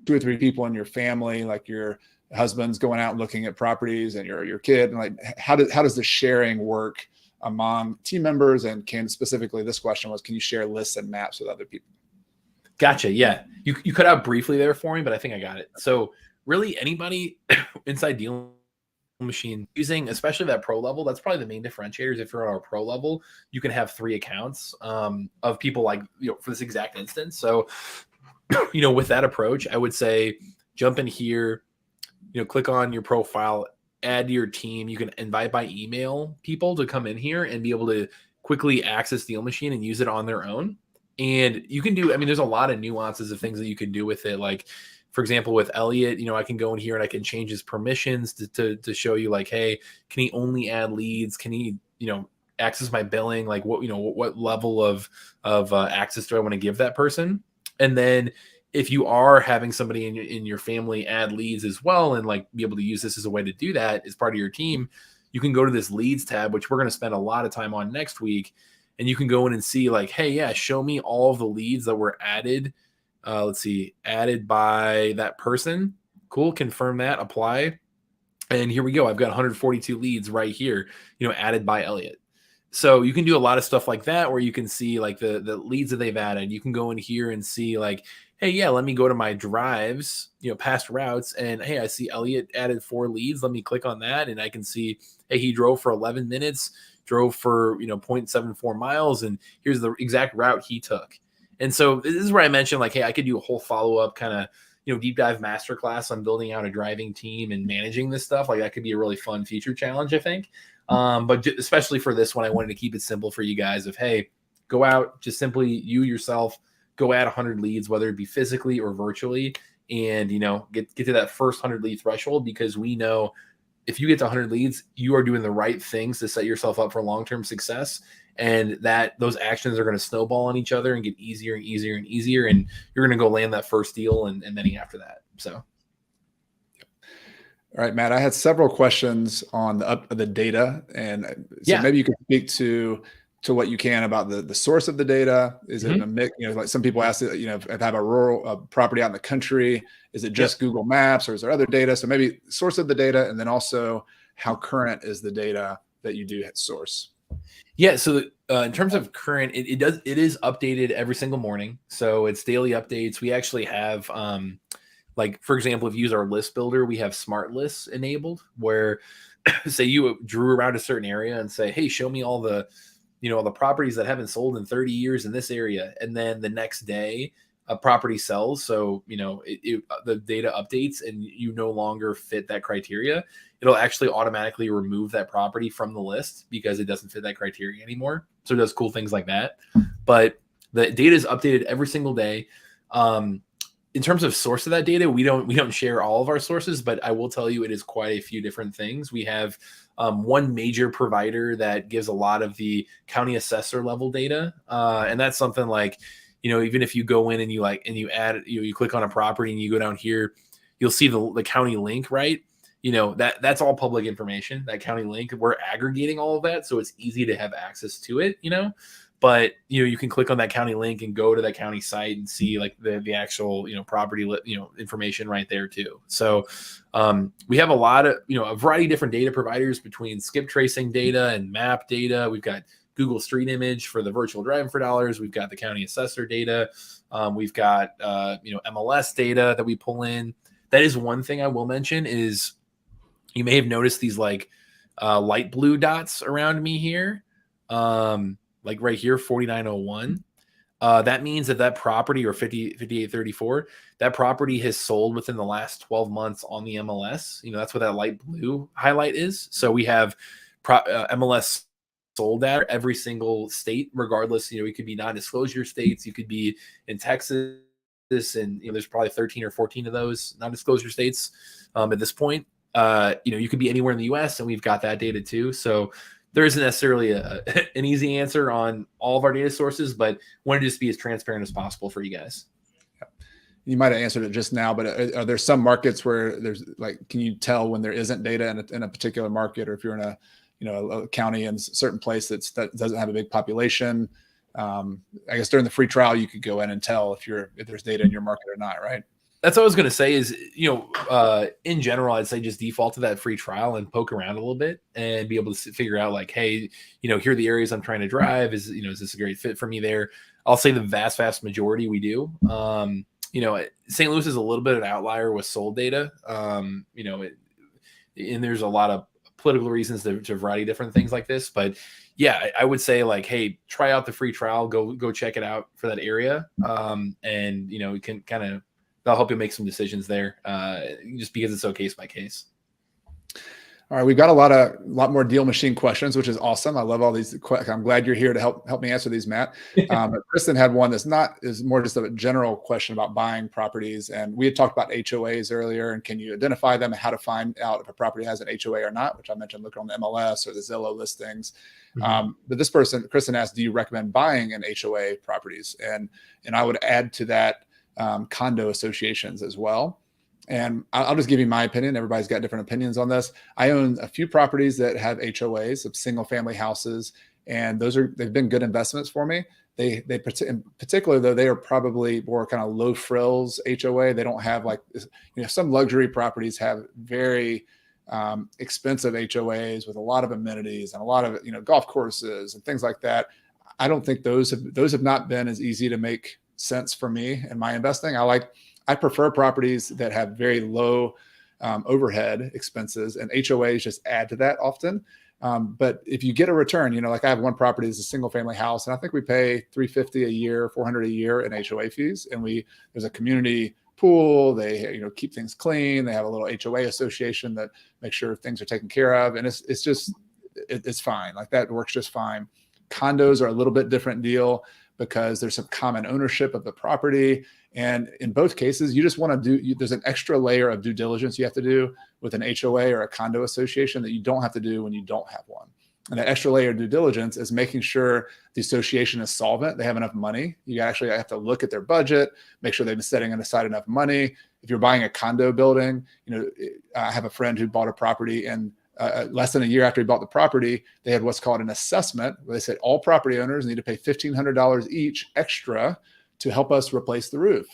2 or 3 people in your family, like your husband's going out and looking at properties, and your kid, and like how does the sharing work among team members? And specifically this question was, can you share lists and maps with other people? Gotcha. Yeah, you cut out briefly there for me, but I think I got it. So really, anybody inside Deal Machine using, especially that pro level, that's probably the main differentiators. If you're on our pro level, you can have 3 accounts of people like for this exact instance. So with that approach, I would say jump in here, click on your profile, add to your team. You can invite by email people to come in here and be able to quickly access Deal Machine and use it on their own. And you can do, there's a lot of nuances of things that you can do with it. Like, for example, with Elliot, I can go in here and I can change his permissions to show you like, hey, can he only add leads? Can he, access my billing? Like what level of access do I want to give that person? And then if you are having somebody in your family add leads as well, and like be able to use this as a way to do that as part of your team, you can go to this leads tab, which we're going to spend a lot of time on next week. And you can go in and see like, hey, yeah, show me all of the leads that were added let's see, added by that person. Cool. Confirm that. Apply. And here we go. I've got 142 leads right here, added by Elliot. So you can do a lot of stuff like that, where you can see like the leads that they've added. You can go in here and see like, hey, yeah, let me go to my drives, past routes. And hey, I see Elliot added 4 leads. Let me click on that. And I can see, hey, he drove for 11 minutes, drove for, 0.74 miles. And here's the exact route he took. And so this is where I mentioned like, hey, I could do a whole follow-up kind of, deep dive masterclass on building out a driving team and managing this stuff. Like that could be a really fun feature challenge, I think. But especially for this one, I wanted to keep it simple for you guys of, hey, go out, just simply you yourself, go add 100 leads, whether it be physically or virtually, and, get to that first 100 lead threshold, because we know if you get to 100 leads, you are doing the right things to set yourself up for long-term success. And that those actions are going to snowball on each other and get easier and easier and easier. And you're going to go land that first deal and many after that. So. All right, Matt, I had several questions on the data. And so maybe you could speak to what you can about the source of the data. Is it a mix? Like some people ask, if I have a rural property out in the country, is it just Google Maps or is there other data? So maybe source of the data, and then also how current is the data that you do source? Yeah. So in terms of current, it is updated every single morning. So it's daily updates. We actually have, like, for example, if you use our list builder, we have smart lists enabled where say you drew around a certain area and say, hey, show me all the, all the properties that haven't sold in 30 years in this area. And then the next day a property sells. So, the data updates and you no longer fit that criteria. It'll actually automatically remove that property from the list because it doesn't fit that criteria anymore. So it does cool things like that. But the data is updated every single day. In terms of source of that data, we don't share all of our sources, but I will tell you it is quite a few different things. We have one major provider that gives a lot of the county assessor level data. And that's something like, even if you go in and you add, you click on a property and you go down here, you'll see the county link, right? That's all public information, that county link. We're aggregating all of that, so it's easy to have access to it, but you can click on that county link and go to that county site and see like the actual, property, information right there too. So we have a lot of, a variety of different data providers between skip tracing data and map data. We've got Google Street Image for the virtual driving for dollars. We've got the county assessor data. We've got, MLS data that we pull in. That is one thing I will mention is you may have noticed these like light blue dots around me here. Like right here, 4901. That means that property, or 5834, that property has sold within the last 12 months on the MLS. That's what that light blue highlight is. So we have MLS sold at every single state, regardless. It could be non-disclosure states. You could be in Texas, and there's probably 13 or 14 of those non-disclosure states at this point. You could be anywhere in the U.S. and we've got that data too. So there isn't necessarily an easy answer on all of our data sources, but wanted to just be as transparent as possible for you guys. You might have answered it just now, but are there some markets where there's like, can you tell when there isn't data in a particular market, or if you're in a county in a certain place that doesn't have a big population? I guess during the free trial, you could go in and tell if there's data in your market or not, right? That's what I was going to say is, in general, I'd say just default to that free trial and poke around a little bit and be able to figure out like, hey, here are the areas I'm trying to drive. Is this a great fit for me there? I'll say the vast majority we do. St. Louis is a little bit of an outlier with sold data. And there's a lot of political reasons to a variety of different things like this. But yeah, I would say like, hey, try out the free trial, go check it out for that area. And you can kind of, that'll help you make some decisions there, just because it's so case by case. All right, we've got a lot more Deal Machine questions, which is awesome. I love all these. I'm glad you're here to help me answer these, Matt. But Kristen had one is more just a general question about buying properties, and we had talked about HOAs earlier, and can you identify them and how to find out if a property has an HOA or not? Which I mentioned, look on the MLS or the Zillow listings. But this person, Kristen, asked, do you recommend buying an HOA properties? And I would add to that condo associations as well. And I'll just give you my opinion. Everybody's got different opinions on this. I own a few properties that have HOAs of single family houses, and they've been good investments for me. in particular though, they are probably more kind of low frills HOA. They don't have like, some luxury properties have very expensive HOAs with a lot of amenities and a lot of, golf courses and things like that. I don't think those have not been as easy to make sense for me in my investing. I prefer properties that have very low overhead expenses, and HOAs just add to that often. But if you get a return, like I have one property is a single family house, and I think we pay $350 a year, $400 a year in HOA fees. And there's a community pool. They, keep things clean. They have a little HOA association that makes sure things are taken care of. And it's fine. Like that works just fine. Condos are a little bit different deal because there's some common ownership of the property. And in both cases, you just want to there's an extra layer of due diligence you have to do with an HOA or a condo association that you don't have to do when you don't have one. And that extra layer of due diligence is making sure the association is solvent. They have enough money. You actually have to look at their budget, make sure they've been setting aside enough money. If you're buying a condo building, I have a friend who bought a property, and less than a year after he bought the property, they had what's called an assessment where they said all property owners need to pay $1,500 each extra to help us replace the roof.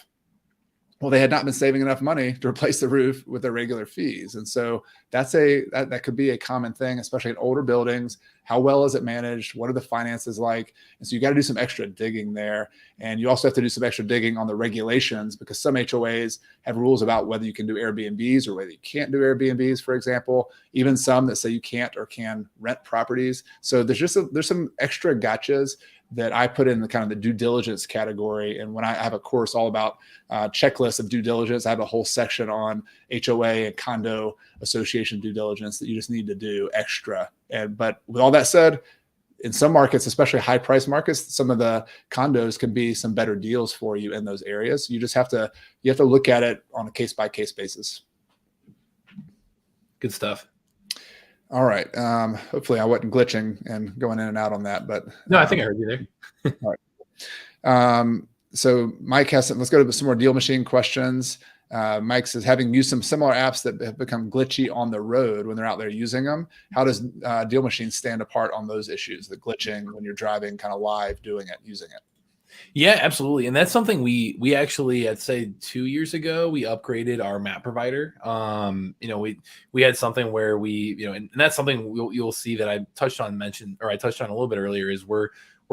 Well, they had not been saving enough money to replace the roof with their regular fees. And so that could be a common thing, especially in older buildings. How well is it managed? What are the finances like? And so you got to do some extra digging there. And you also have to do some extra digging on the regulations, because some HOAs have rules about whether you can do Airbnbs or whether you can't do Airbnbs, for example, even some that say you can't or can rent properties. So there's some extra gotchas that I put in the kind of the due diligence category. And when I have a course all about checklists of due diligence, I have a whole section on HOA and condo association due diligence that you just need to do extra. But with all that said, in some markets, especially high price markets, some of the condos can be some better deals for you in those areas. You have to look at it on a case by case basis. Good stuff. All right. Hopefully I wasn't glitching and going in and out on that, but no, I think I heard you there. All right. So Mike let's go to some more Deal Machine questions. Mike says, having used some similar apps that have become glitchy on the road when they're out there using them, how does Deal Machine stand apart on those issues, the glitching when you're driving kind of live, using it? Yeah, absolutely. And that's something we actually, I'd say 2 years ago, we upgraded our map provider. We had something where and that's something you'll see that I touched on a little bit earlier, is we're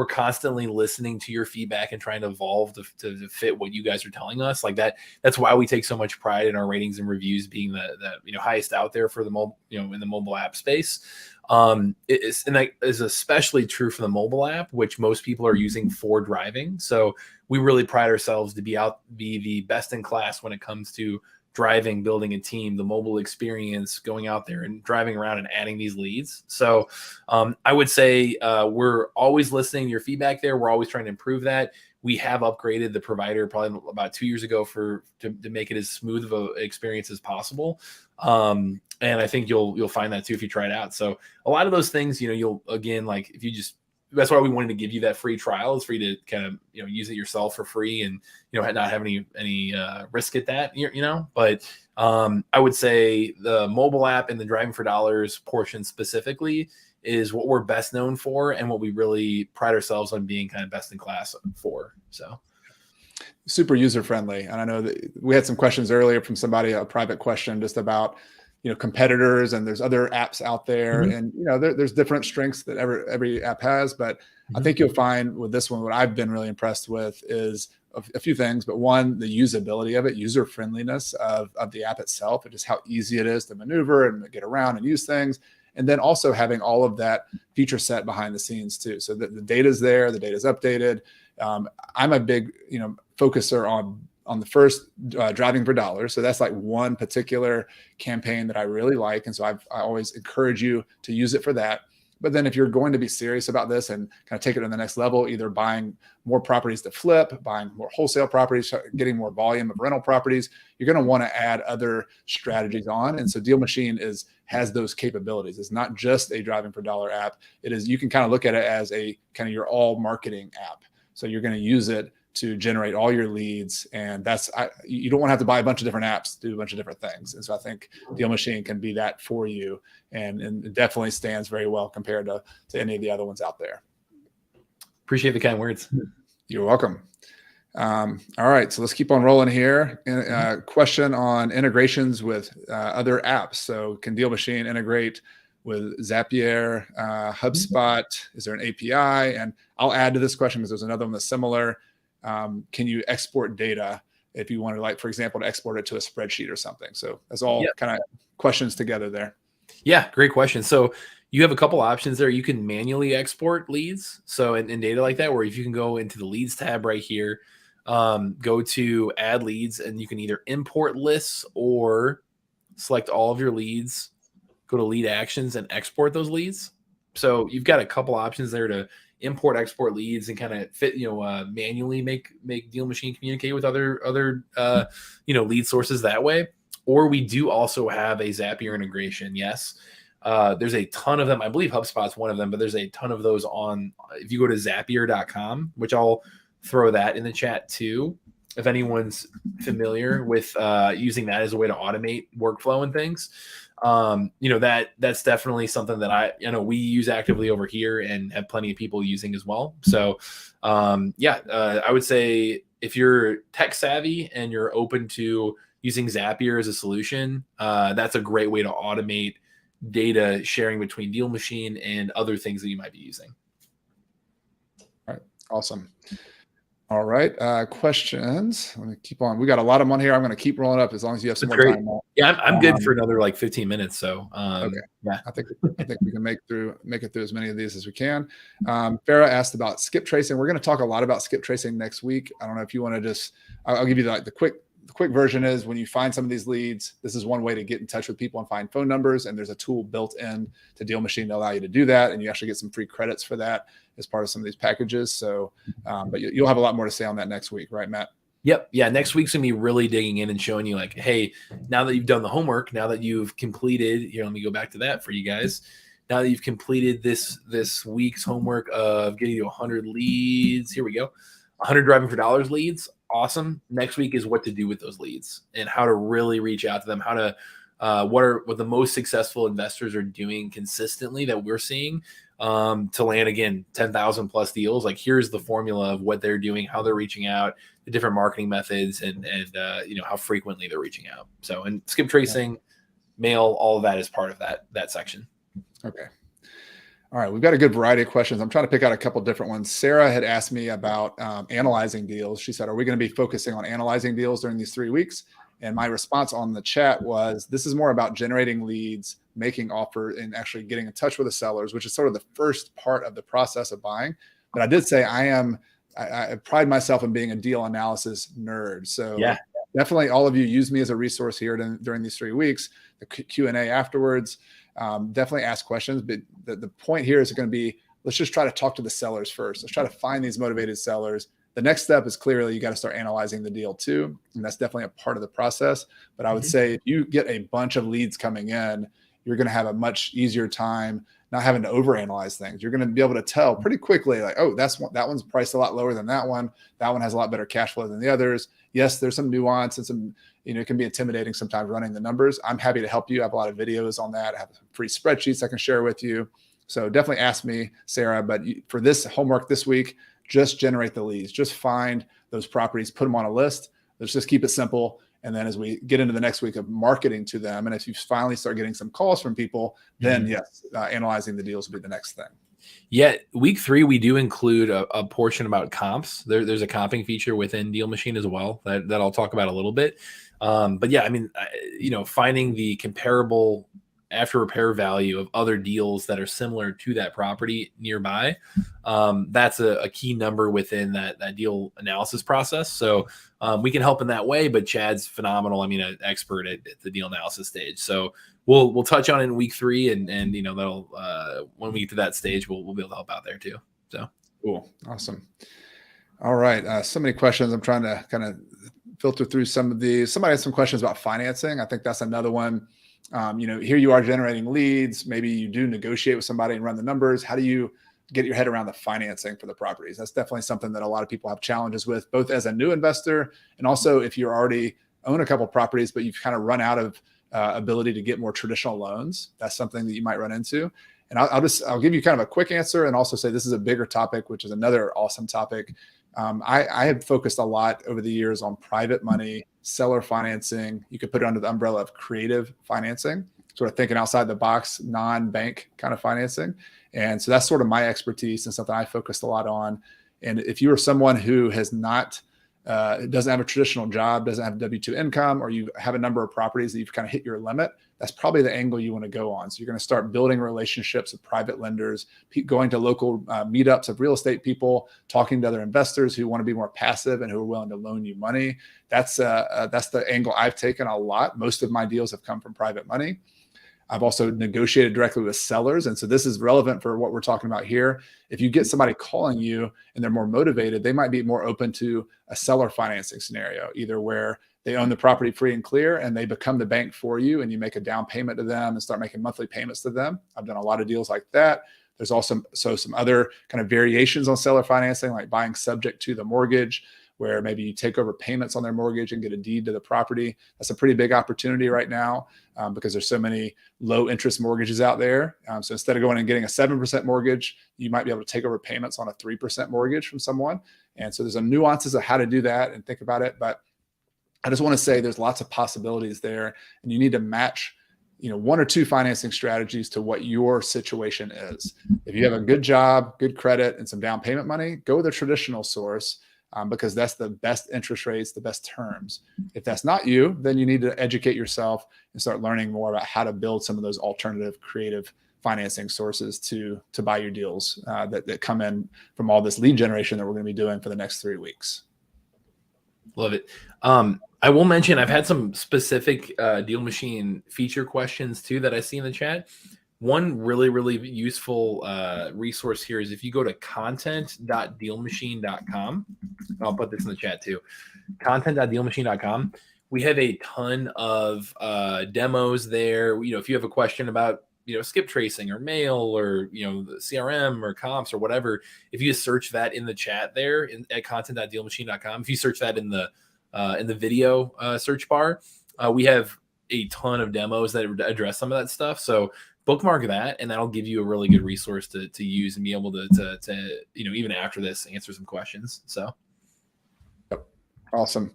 constantly listening to your feedback and trying to evolve to fit what you guys are telling us. Like that's why we take so much pride in our ratings and reviews being the highest out there for the mobile, in the mobile app space. And that is especially true for the mobile app, which most people are using for driving. So we really pride ourselves to be the best in class when it comes to driving, building a team, the mobile experience, going out there and driving around and adding these leads. So I would say we're always listening to your feedback there. We're always trying to improve that. We have upgraded the provider probably about 2 years ago to make it as smooth of an experience as possible. And I think you'll find that too if you try it out. So a lot of those things, you'll again, like if you that's why we wanted to give you that free trial, is for you to kind of, use it yourself for free and, not have any risk at that, but I would say the mobile app and the driving for dollars portion specifically is what we're best known for and what we really pride ourselves on being kind of best in class for. So super user friendly. And I know that we had some questions earlier from somebody, a private question just about, competitors, and there's other apps out there, and there's different strengths that every app has. But I think you'll find with this one, what I've been really impressed with is a few things. But one, the usability of it, user friendliness of the app itself, and just how easy it is to maneuver and get around and use things. And then also having all of that feature set behind the scenes too, so that the data's there, the data's updated. I'm a big, focuser on the first driving for dollars. So that's like one particular campaign that I really like. And so I always encourage you to use it for that. But then if you're going to be serious about this and kind of take it to the next level, either buying more properties to flip, buying more wholesale properties, getting more volume of rental properties, you're going to want to add other strategies on. And so Deal Machine has those capabilities. It's not just a driving for dollar app. You can kind of look at it as a kind of your all marketing app. So you're going to use it to generate all your leads. And you don't want to have to buy a bunch of different apps to do a bunch of different things. And so I think Deal Machine can be that for you, and it definitely stands very well compared to any of the other ones out there. Appreciate the kind words. You're welcome. All right, so let's keep on rolling here. Question on integrations with other apps. So can Deal Machine integrate with Zapier, HubSpot? Is there an API? And I'll add to this question because there's another one that's similar. Can you export data if you want to, like, for example, to export it to a spreadsheet or something? So that's all kind of questions together there. Yeah, great question. So you have a couple options there. You can manually export leads. So in data like that, where if you can go into the leads tab right here, go to add leads, and you can either import lists or select all of your leads, go to lead actions and export those leads. So you've got a couple options there to import, export leads and kind of fit, manually make Deal Machine communicate with other lead sources that way. Or we do also have a Zapier integration. Yes. There's a ton of them. I believe HubSpot's one of them, but there's a ton of those on, if you go to Zapier.com, which I'll throw that in the chat too, if anyone's familiar with using that as a way to automate workflow and things. That's definitely something that we use actively over here and have plenty of people using as well. So I would say if you're tech savvy and you're open to using Zapier as a solution, that's a great way to automate data sharing between Deal Machine and other things that you might be using. All right. Awesome. All right. Questions. Let me keep on. We got a lot of them on here. I'm going to keep rolling up as long as you have some more time. Yeah, I'm good for another like 15 minutes. So okay. Yeah, I think we can make it through as many of these as we can. Farah asked about skip tracing. We're going to talk a lot about skip tracing next week. I don't know if you want to just. I'll give you the quick version is when you find some of these leads, this is one way to get in touch with people and find phone numbers. And there's a tool built in to Deal Machine to allow you to do that. And you actually get some free credits for that as part of some of these packages. So, but you'll have a lot more to say on that next week, right, Matt? Yep. Yeah. Next week's gonna be really digging in and showing you like, hey, now that you've done the homework, now that you've completed, let me go back to that for you guys. Now that you've completed this week's homework of getting you 100 leads, here we go. 100 driving for dollars leads. Awesome. Next week is what to do with those leads and how to really reach out to them, how to what the most successful investors are doing consistently that we're seeing to land, again, 10,000 plus deals. Like, here's the formula of what they're doing, how they're reaching out, the different marketing methods, and how frequently they're reaching out. So, and skip tracing, mail, all of that is part of that section. Okay. All right, we've got a good variety of questions. I'm trying to pick out a couple different ones. Sarah had asked me about analyzing deals. She said, are we going to be focusing on analyzing deals during these 3 weeks? And my response on the chat was, this is more about generating leads, making offers, and actually getting in touch with the sellers, which is sort of the first part of the process of buying. But I did say I pride myself in being a deal analysis nerd. So definitely all of you use me as a resource here during these 3 weeks, the Q&A afterwards. Definitely ask questions, but the point here is going to be, let's just try to talk to the sellers first. Let's try to find these motivated sellers. The next step is clearly you got to start analyzing the deal too. And that's definitely a part of the process. But I would say if you get a bunch of leads coming in, you're going to have a much easier time not having to overanalyze things. You're going to be able to tell pretty quickly, like, oh, that one's priced a lot lower than that one. That one has a lot better cash flow than the others. Yes, there's some nuance and some, it can be intimidating sometimes running the numbers. I'm happy to help you. I have a lot of videos on that. I have free spreadsheets I can share with you. So definitely ask me, Sarah. But for this homework this week, just generate the leads. Just find those properties, put them on a list. Let's just keep it simple. And then as we get into the next week of marketing to them, and if you finally start getting some calls from people, then yes, analyzing the deals will be the next thing. Yeah, week 3, we do include a portion about comps. There's a comping feature within Deal Machine as well that I'll talk about a little bit. But yeah, I mean, finding the comparable after repair value of other deals that are similar to that property nearby, that's a key number within that deal analysis process. So we can help in that way, but Chad's phenomenal. I mean, an expert at the deal analysis stage. So we'll touch on it in week 3, and that'll when we get to that stage, we'll be able to help out there too. So cool, awesome. All right, so many questions. I'm trying to kind of filter through some of these. Somebody had some questions about financing. I think that's another one. Here you are generating leads. Maybe you do negotiate with somebody and run the numbers. How do you get your head around the financing for the properties? That's definitely something that a lot of people have challenges with, both as a new investor and also if you already own a couple of properties, but you've kind of run out of ability to get more traditional loans. That's something that you might run into. And I'll give you kind of a quick answer and also say this is a bigger topic, which is another awesome topic. I have focused a lot over the years on private money, seller financing. You could put it under the umbrella of creative financing, sort of thinking outside the box, non-bank kind of financing. And so that's sort of my expertise and something I focused a lot on. And if you are someone who has not, doesn't have a traditional job, doesn't have W-2 income, or you have a number of properties that you've kind of hit your limit, that's probably the angle you want to go on. So you're going to start building relationships with private lenders, going to local meetups of real estate people, talking to other investors who want to be more passive and who are willing to loan you money. That's the angle I've taken a lot. Most of my deals have come from private money. I've also negotiated directly with sellers. And so this is relevant for what we're talking about here. If you get somebody calling you and they're more motivated, they might be more open to a seller financing scenario, either where they own the property free and clear and they become the bank for you and you make a down payment to them and start making monthly payments to them. I've done a lot of deals like that. There's also some other kind of variations on seller financing, like buying subject to the mortgage, where maybe you take over payments on their mortgage and get a deed to the property. That's a pretty big opportunity right now because there's so many low interest mortgages out there. So instead of going and getting a 7% mortgage, you might be able to take over payments on a 3% mortgage from someone. And so there's some nuances of how to do that and think about it. But I just want to say there's lots of possibilities there, and you need to match, one or two financing strategies to what your situation is. If you have a good job, good credit, and some down payment money, go with a traditional source. Because that's the best interest rates, the best terms. If that's not you, then you need to educate yourself and start learning more about how to build some of those alternative creative financing sources to buy your deals that come in from all this lead generation that we're going to be doing for the next 3 weeks. Love it. I will mention I've had some specific Deal Machine feature questions too that I see in the chat. One really, really useful resource here is if you go to content.dealmachine.com. I'll put this in the chat too. Content.dealmachine.com. We have a ton of demos there. If you have a question about skip tracing or mail or the CRM or comps or whatever, if you just search that in the chat there at content.dealmachine.com, if you search that in the video search bar, we have a ton of demos that address some of that stuff. So bookmark that, and that'll give you a really good resource to use and be able to even after this answer some questions. So awesome.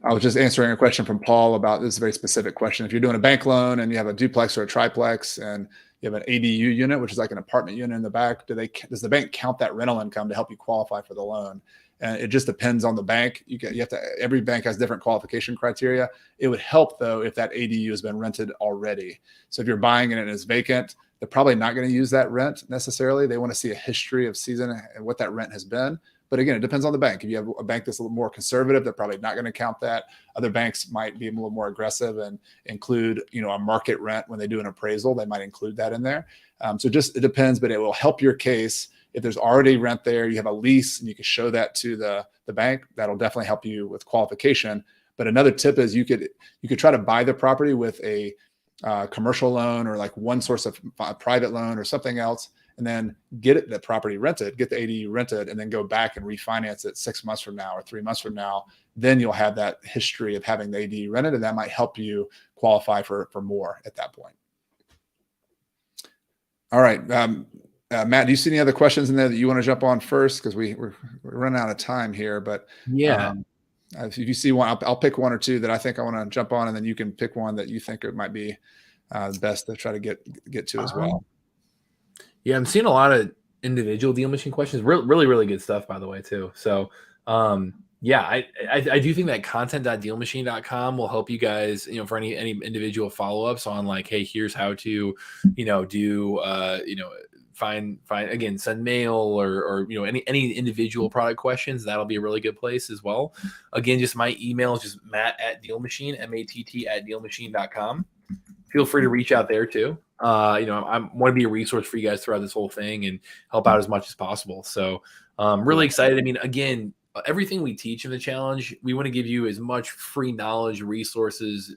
I was just answering a question from Paul about this very specific question. If you're doing a bank loan and you have a duplex or a triplex and you have an ADU unit, which is like an apartment unit in the back, does the bank count that rental income to help you qualify for the loan? And it just depends on the bank. Every bank has different qualification criteria. It would help though if that ADU has been rented already. So if you're buying it and it's vacant, they're probably not going to use that rent necessarily. They want to see a history of season and what that rent has been. But again, it depends on the bank. If you have a bank that's a little more conservative, they're probably not going to count that. Other banks might be a little more aggressive and include, a market rent when they do an appraisal. They might include that in there. So it depends, but it will help your case. If there's already rent there, you have a lease and you can show that to the bank, that'll definitely help you with qualification. But another tip is you could try to buy the property with a commercial loan or like one source of private loan or something else, and then get the property rented, get the ADU rented, and then go back and refinance it 6 months from now or 3 months from now. Then you'll have that history of having the ADU rented, and that might help you qualify for more at that point. All right. Matt, do you see any other questions in there that you want to jump on first? Because we're running out of time here. But yeah, if you see one, I'll pick one or two that I think I want to jump on, and then you can pick one that you think it might be best to try to get to as well. Yeah, I'm seeing a lot of individual Deal Machine questions. Really, really good stuff, by the way, too. So, yeah, I do think that content.dealmachine.com will help you guys, for any individual follow-ups on like, hey, here's how to, do, find again, send mail or any individual product questions. That'll be a really good place as well. Again, just my email is just matt@dealmachine, matt@dealmachine.com. Feel free to reach out there too. I want to be a resource for you guys throughout this whole thing and help out as much as possible. So really excited. I mean, again, everything we teach in the challenge, we want to give you as much free knowledge, resources,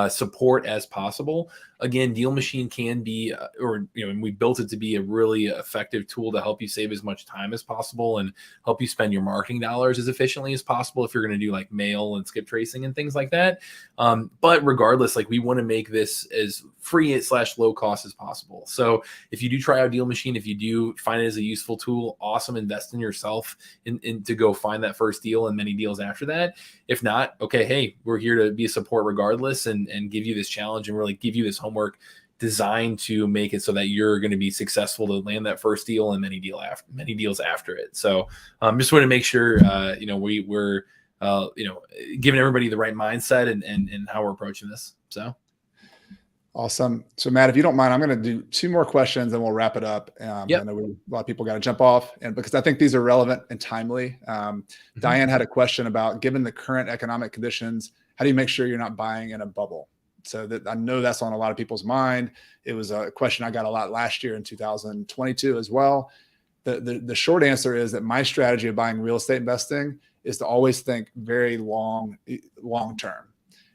support as possible. Again, Deal Machine can be, and we built it to be a really effective tool to help you save as much time as possible and help you spend your marketing dollars as efficiently as possible if you're going to do like mail and skip tracing and things like that. But regardless, like we want to make this as free / low cost as possible. So if you do try out Deal Machine, if you do find it as a useful tool, awesome, invest in yourself in to go find that first deal and many deals after that. If not, okay, hey, we're here to be a support regardless and give you this challenge and really give you this homework designed to make it so that you're going to be successful to land that first deal and many deals after it. So just want to make sure we're giving everybody the right mindset and how we're approaching this. So awesome. So Matt, if you don't mind, I'm going to do 2 more questions and we'll wrap it up. Yep. I know a lot of people got to jump off, and because I think these are relevant and timely. Diane had a question about, given the current economic conditions, how do you make sure you're not buying in a bubble? So that I know that's on a lot of people's mind. It was a question I got a lot last year in 2022 as well. The short answer is that my strategy of buying real estate investing is to always think very long term.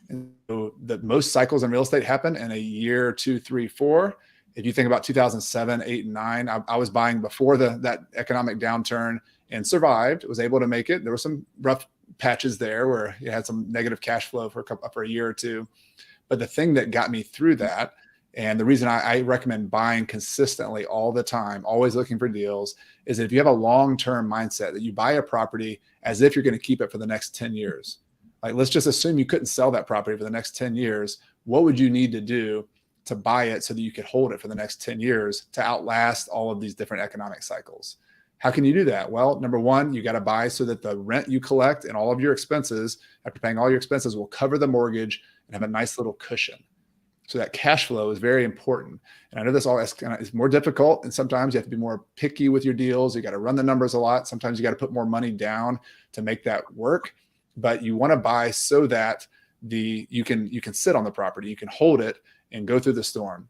And so the most cycles in real estate happen in a year, 2, 3, 4. If you think about 2007, 8, and 9, I was buying before that economic downturn and survived, was able to make it. There were some rough patches there where you had some negative cash flow for a year or 2. But the thing that got me through that, and the reason I recommend buying consistently all the time, always looking for deals, is that if you have a long-term mindset that you buy a property as if you're going to keep it for the next 10 years. Like, let's just assume you couldn't sell that property for the next 10 years. What would you need to do to buy it so that you could hold it for the next 10 years to outlast all of these different economic cycles? How can you do that? Well, number one, you got to buy so that the rent you collect and all of your expenses, after paying all your expenses, will cover the mortgage and have a nice little cushion. So that cash flow is very important. And I know this all is more difficult, and sometimes you have to be more picky with your deals. You got to run the numbers a lot. Sometimes you got to put more money down to make that work. But you want to buy so that you can sit on the property, you can hold it and go through the storm.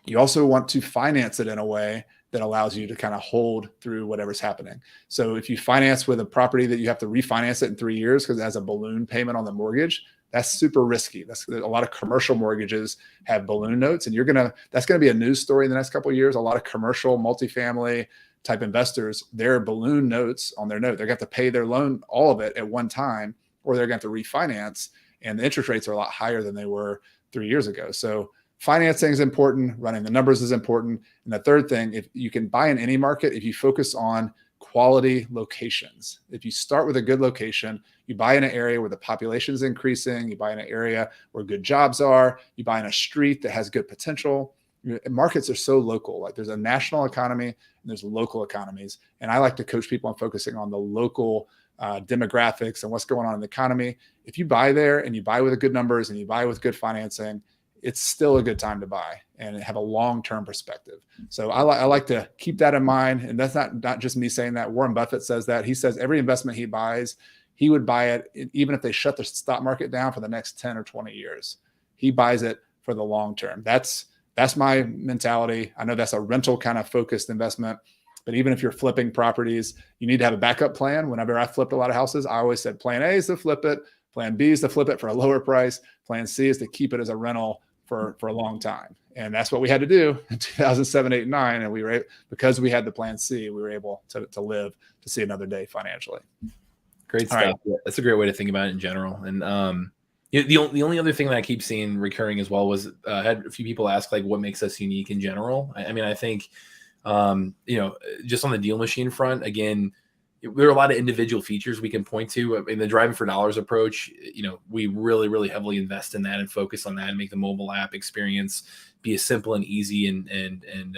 You also want to finance it in a way that allows you to kind of hold through whatever's happening. So if you finance with a property that you have to refinance it in 3 years because it has a balloon payment on the mortgage, that's super risky. A lot of commercial mortgages have balloon notes, and that's going to be a news story in the next couple of years. A lot of commercial multifamily type investors, their balloon notes on their note, they're going to have to pay their loan, all of it at one time, or they're going to have to refinance, and the interest rates are a lot higher than they were 3 years ago. So financing is important. Running the numbers is important. And the third thing, if you can buy in any market, if you focus on quality locations. If you start with a good location, you buy in an area where the population is increasing, you buy in an area where good jobs are, you buy in a street that has good potential. Markets are so local. Like, there's a national economy and there's local economies. And I like to coach people on focusing on the local demographics and what's going on in the economy. If you buy there and you buy with good numbers and you buy with good financing, it's still a good time to buy and have a long-term perspective. So I like to keep that in mind. And that's not just me saying that. Warren Buffett says that. He says every investment he buys, he would buy it even if they shut the stock market down for the next 10 or 20 years. He buys it for the long term. That's my mentality. I know that's a rental kind of focused investment, but even if you're flipping properties, you need to have a backup plan. Whenever I flipped a lot of houses, I always said plan A is to flip it, plan B is to flip it for a lower price, plan C is to keep it as a rental for a long time. And that's what we had to do in 2007, 8, and 9. And because we had the plan C, we were able to live to see another day financially. Great stuff. Right. That's a great way to think about it in general. And the only other thing that I keep seeing recurring as well was I had a few people ask, like, what makes us unique in general. I mean, I think, just on the Deal Machine front, again, there are a lot of individual features we can point to. In the driving for dollars approach, we really, really heavily invest in that and focus on that and make the mobile app experience be as simple and easy and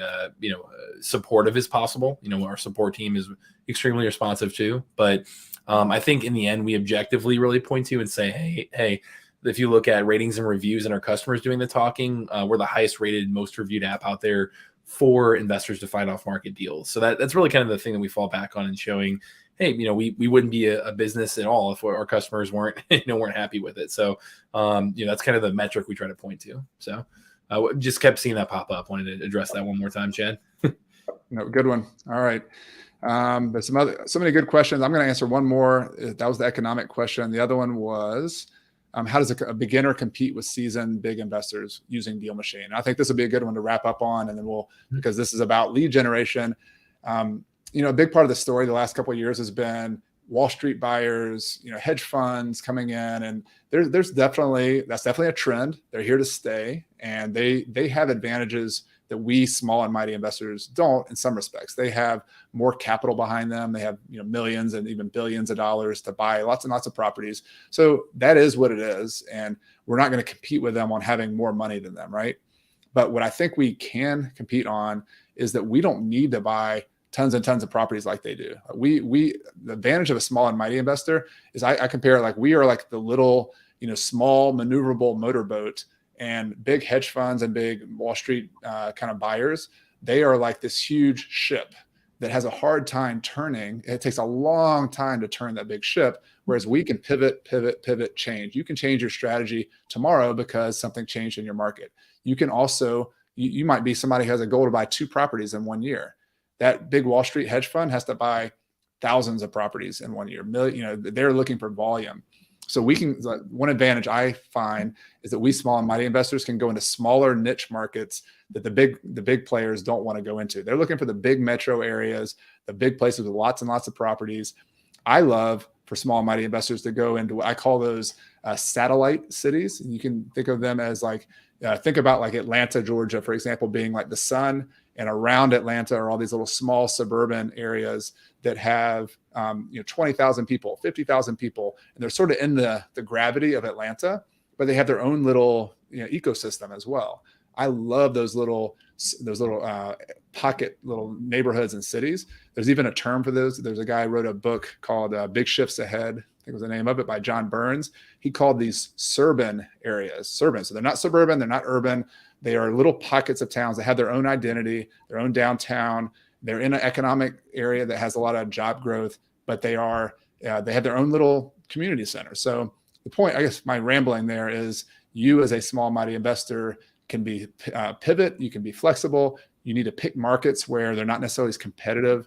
supportive as possible. Our support team is extremely responsive too. But I think in the end, we objectively really point to and say, hey, if you look at ratings and reviews and our customers doing the talking, we're the highest rated, most reviewed app out there for investors to find off market deals. So that's really kind of the thing that we fall back on and showing, hey, we wouldn't be a business at all if our customers weren't happy with it. So, that's kind of the metric we try to point to. So just kept seeing that pop up. Wanted to address that one more time, Chad. No, good one. All right. There's so many good questions. I'm going to answer one more. That was the economic question. The other one was, how does a beginner compete with seasoned big investors using Deal Machine? And I think this will be a good one to wrap up on, and then because this is about lead generation. A big part of the story the last couple of years has been Wall Street buyers, hedge funds coming in, and that's definitely a trend. They're here to stay, and they have advantages that we small and mighty investors don't in some respects. They have more capital behind them. They have millions and even billions of dollars to buy lots and lots of properties. So that is what it is, and we're not going to compete with them on having more money than them, right? But what I think we can compete on is that we don't need to buy tons and tons of properties like they do. The advantage of a small and mighty investor is I compare it like we are like the little, small maneuverable motorboat, and big hedge funds and big Wall Street kind of buyers, they are like this huge ship that has a hard time turning. It takes a long time to turn that big ship, whereas we can pivot, change. You can change your strategy tomorrow because something changed in your market. You can also, you might be somebody who has a goal to buy 2 properties in 1 year. That big Wall Street hedge fund has to buy thousands of properties in 1 year. They're looking for volume. So one advantage I find is that we small and mighty investors can go into smaller niche markets that the big players don't want to go into. They're looking for the big metro areas, the big places with lots and lots of properties. I love for small and mighty investors to go into what I call those satellite cities. And you can think of them as think about like Atlanta, Georgia, for example, being like the sun, and around Atlanta are all these little small suburban areas that have 20,000 people, 50,000 people, and they're sort of in the gravity of Atlanta, but they have their own little ecosystem as well. I love those little pocket little neighborhoods and cities. There's even a term for those. There's a guy who wrote a book called Big Shifts Ahead, I think was the name of it, by John Burns. He called these suburban areas. So they're not suburban, they're not urban. They are little pockets of towns that have their own identity, their own downtown. They're in an economic area that has a lot of job growth, but they have their own little community center. So the point, I guess my rambling there is, you as a small mighty investor can be pivot, you can be flexible. You need to pick markets where they're not necessarily as competitive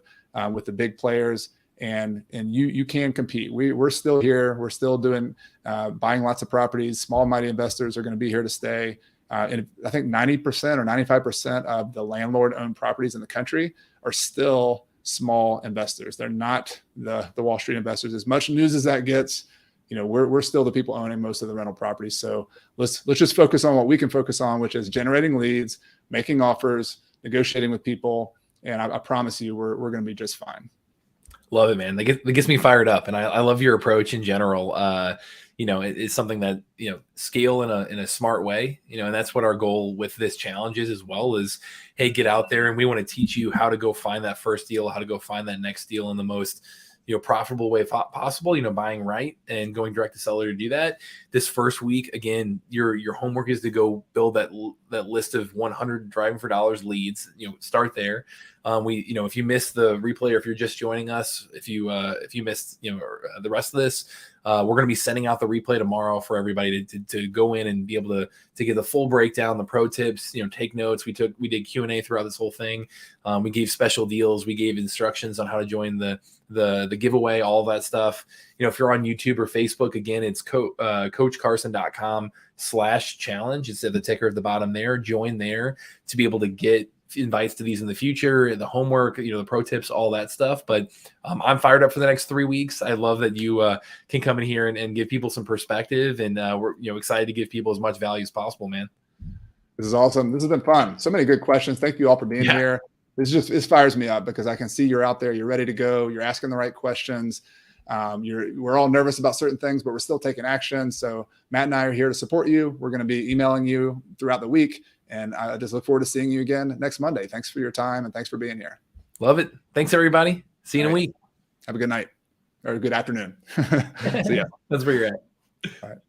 with the big players, and you can compete. We're still here. We're still doing buying lots of properties. Small mighty investors are going to be here to stay. And I think 90% or 95% of the landlord-owned properties in the country are still small investors. They're not the Wall Street investors. As much news as that gets, we're still the people owning most of the rental properties. So let's just focus on what we can focus on, which is generating leads, making offers, negotiating with people, and I promise you, we're going to be just fine. Love it, man. That gets me fired up, and I love your approach in general. It's something that, scale in a smart way, and that's what our goal with this challenge is as well, is, hey, get out there, and we want to teach you how to go find that first deal, how to go find that next deal in the most profitable way possible, buying right and going direct to seller to do that. This first week, again, your homework is to go build that list of 100 driving for dollars leads. Start there. If you missed the replay, or if you're just joining us, if you missed the rest of this, we're going to be sending out the replay tomorrow for everybody to go in and be able to get the full breakdown, the pro tips, take notes. We did Q&A throughout this whole thing. We gave special deals. We gave instructions on how to join the giveaway, all of that stuff. If you're on YouTube or Facebook, again, it's coachcarson.com/challenge. It's at the ticker at the bottom there. Join there to be able to get invites to these in the future, the homework, the pro tips, all that stuff. But I'm fired up for the next 3 weeks. I love that you can come in here and give people some perspective, and we're excited to give people as much value as possible, man. This is awesome. This has been fun. So many good questions. Thank you all for being here. This fires me up because I can see you're out there, you're ready to go, you're asking the right questions. We're all nervous about certain things, but we're still taking action. So Matt and I are here to support you. We're going to be emailing you throughout the week, and I just look forward to seeing you again next Monday. Thanks for your time, and thanks for being here. Love it. Thanks, everybody. See you in a week. Have a good night or a good afternoon. See ya. That's where you're at. All right.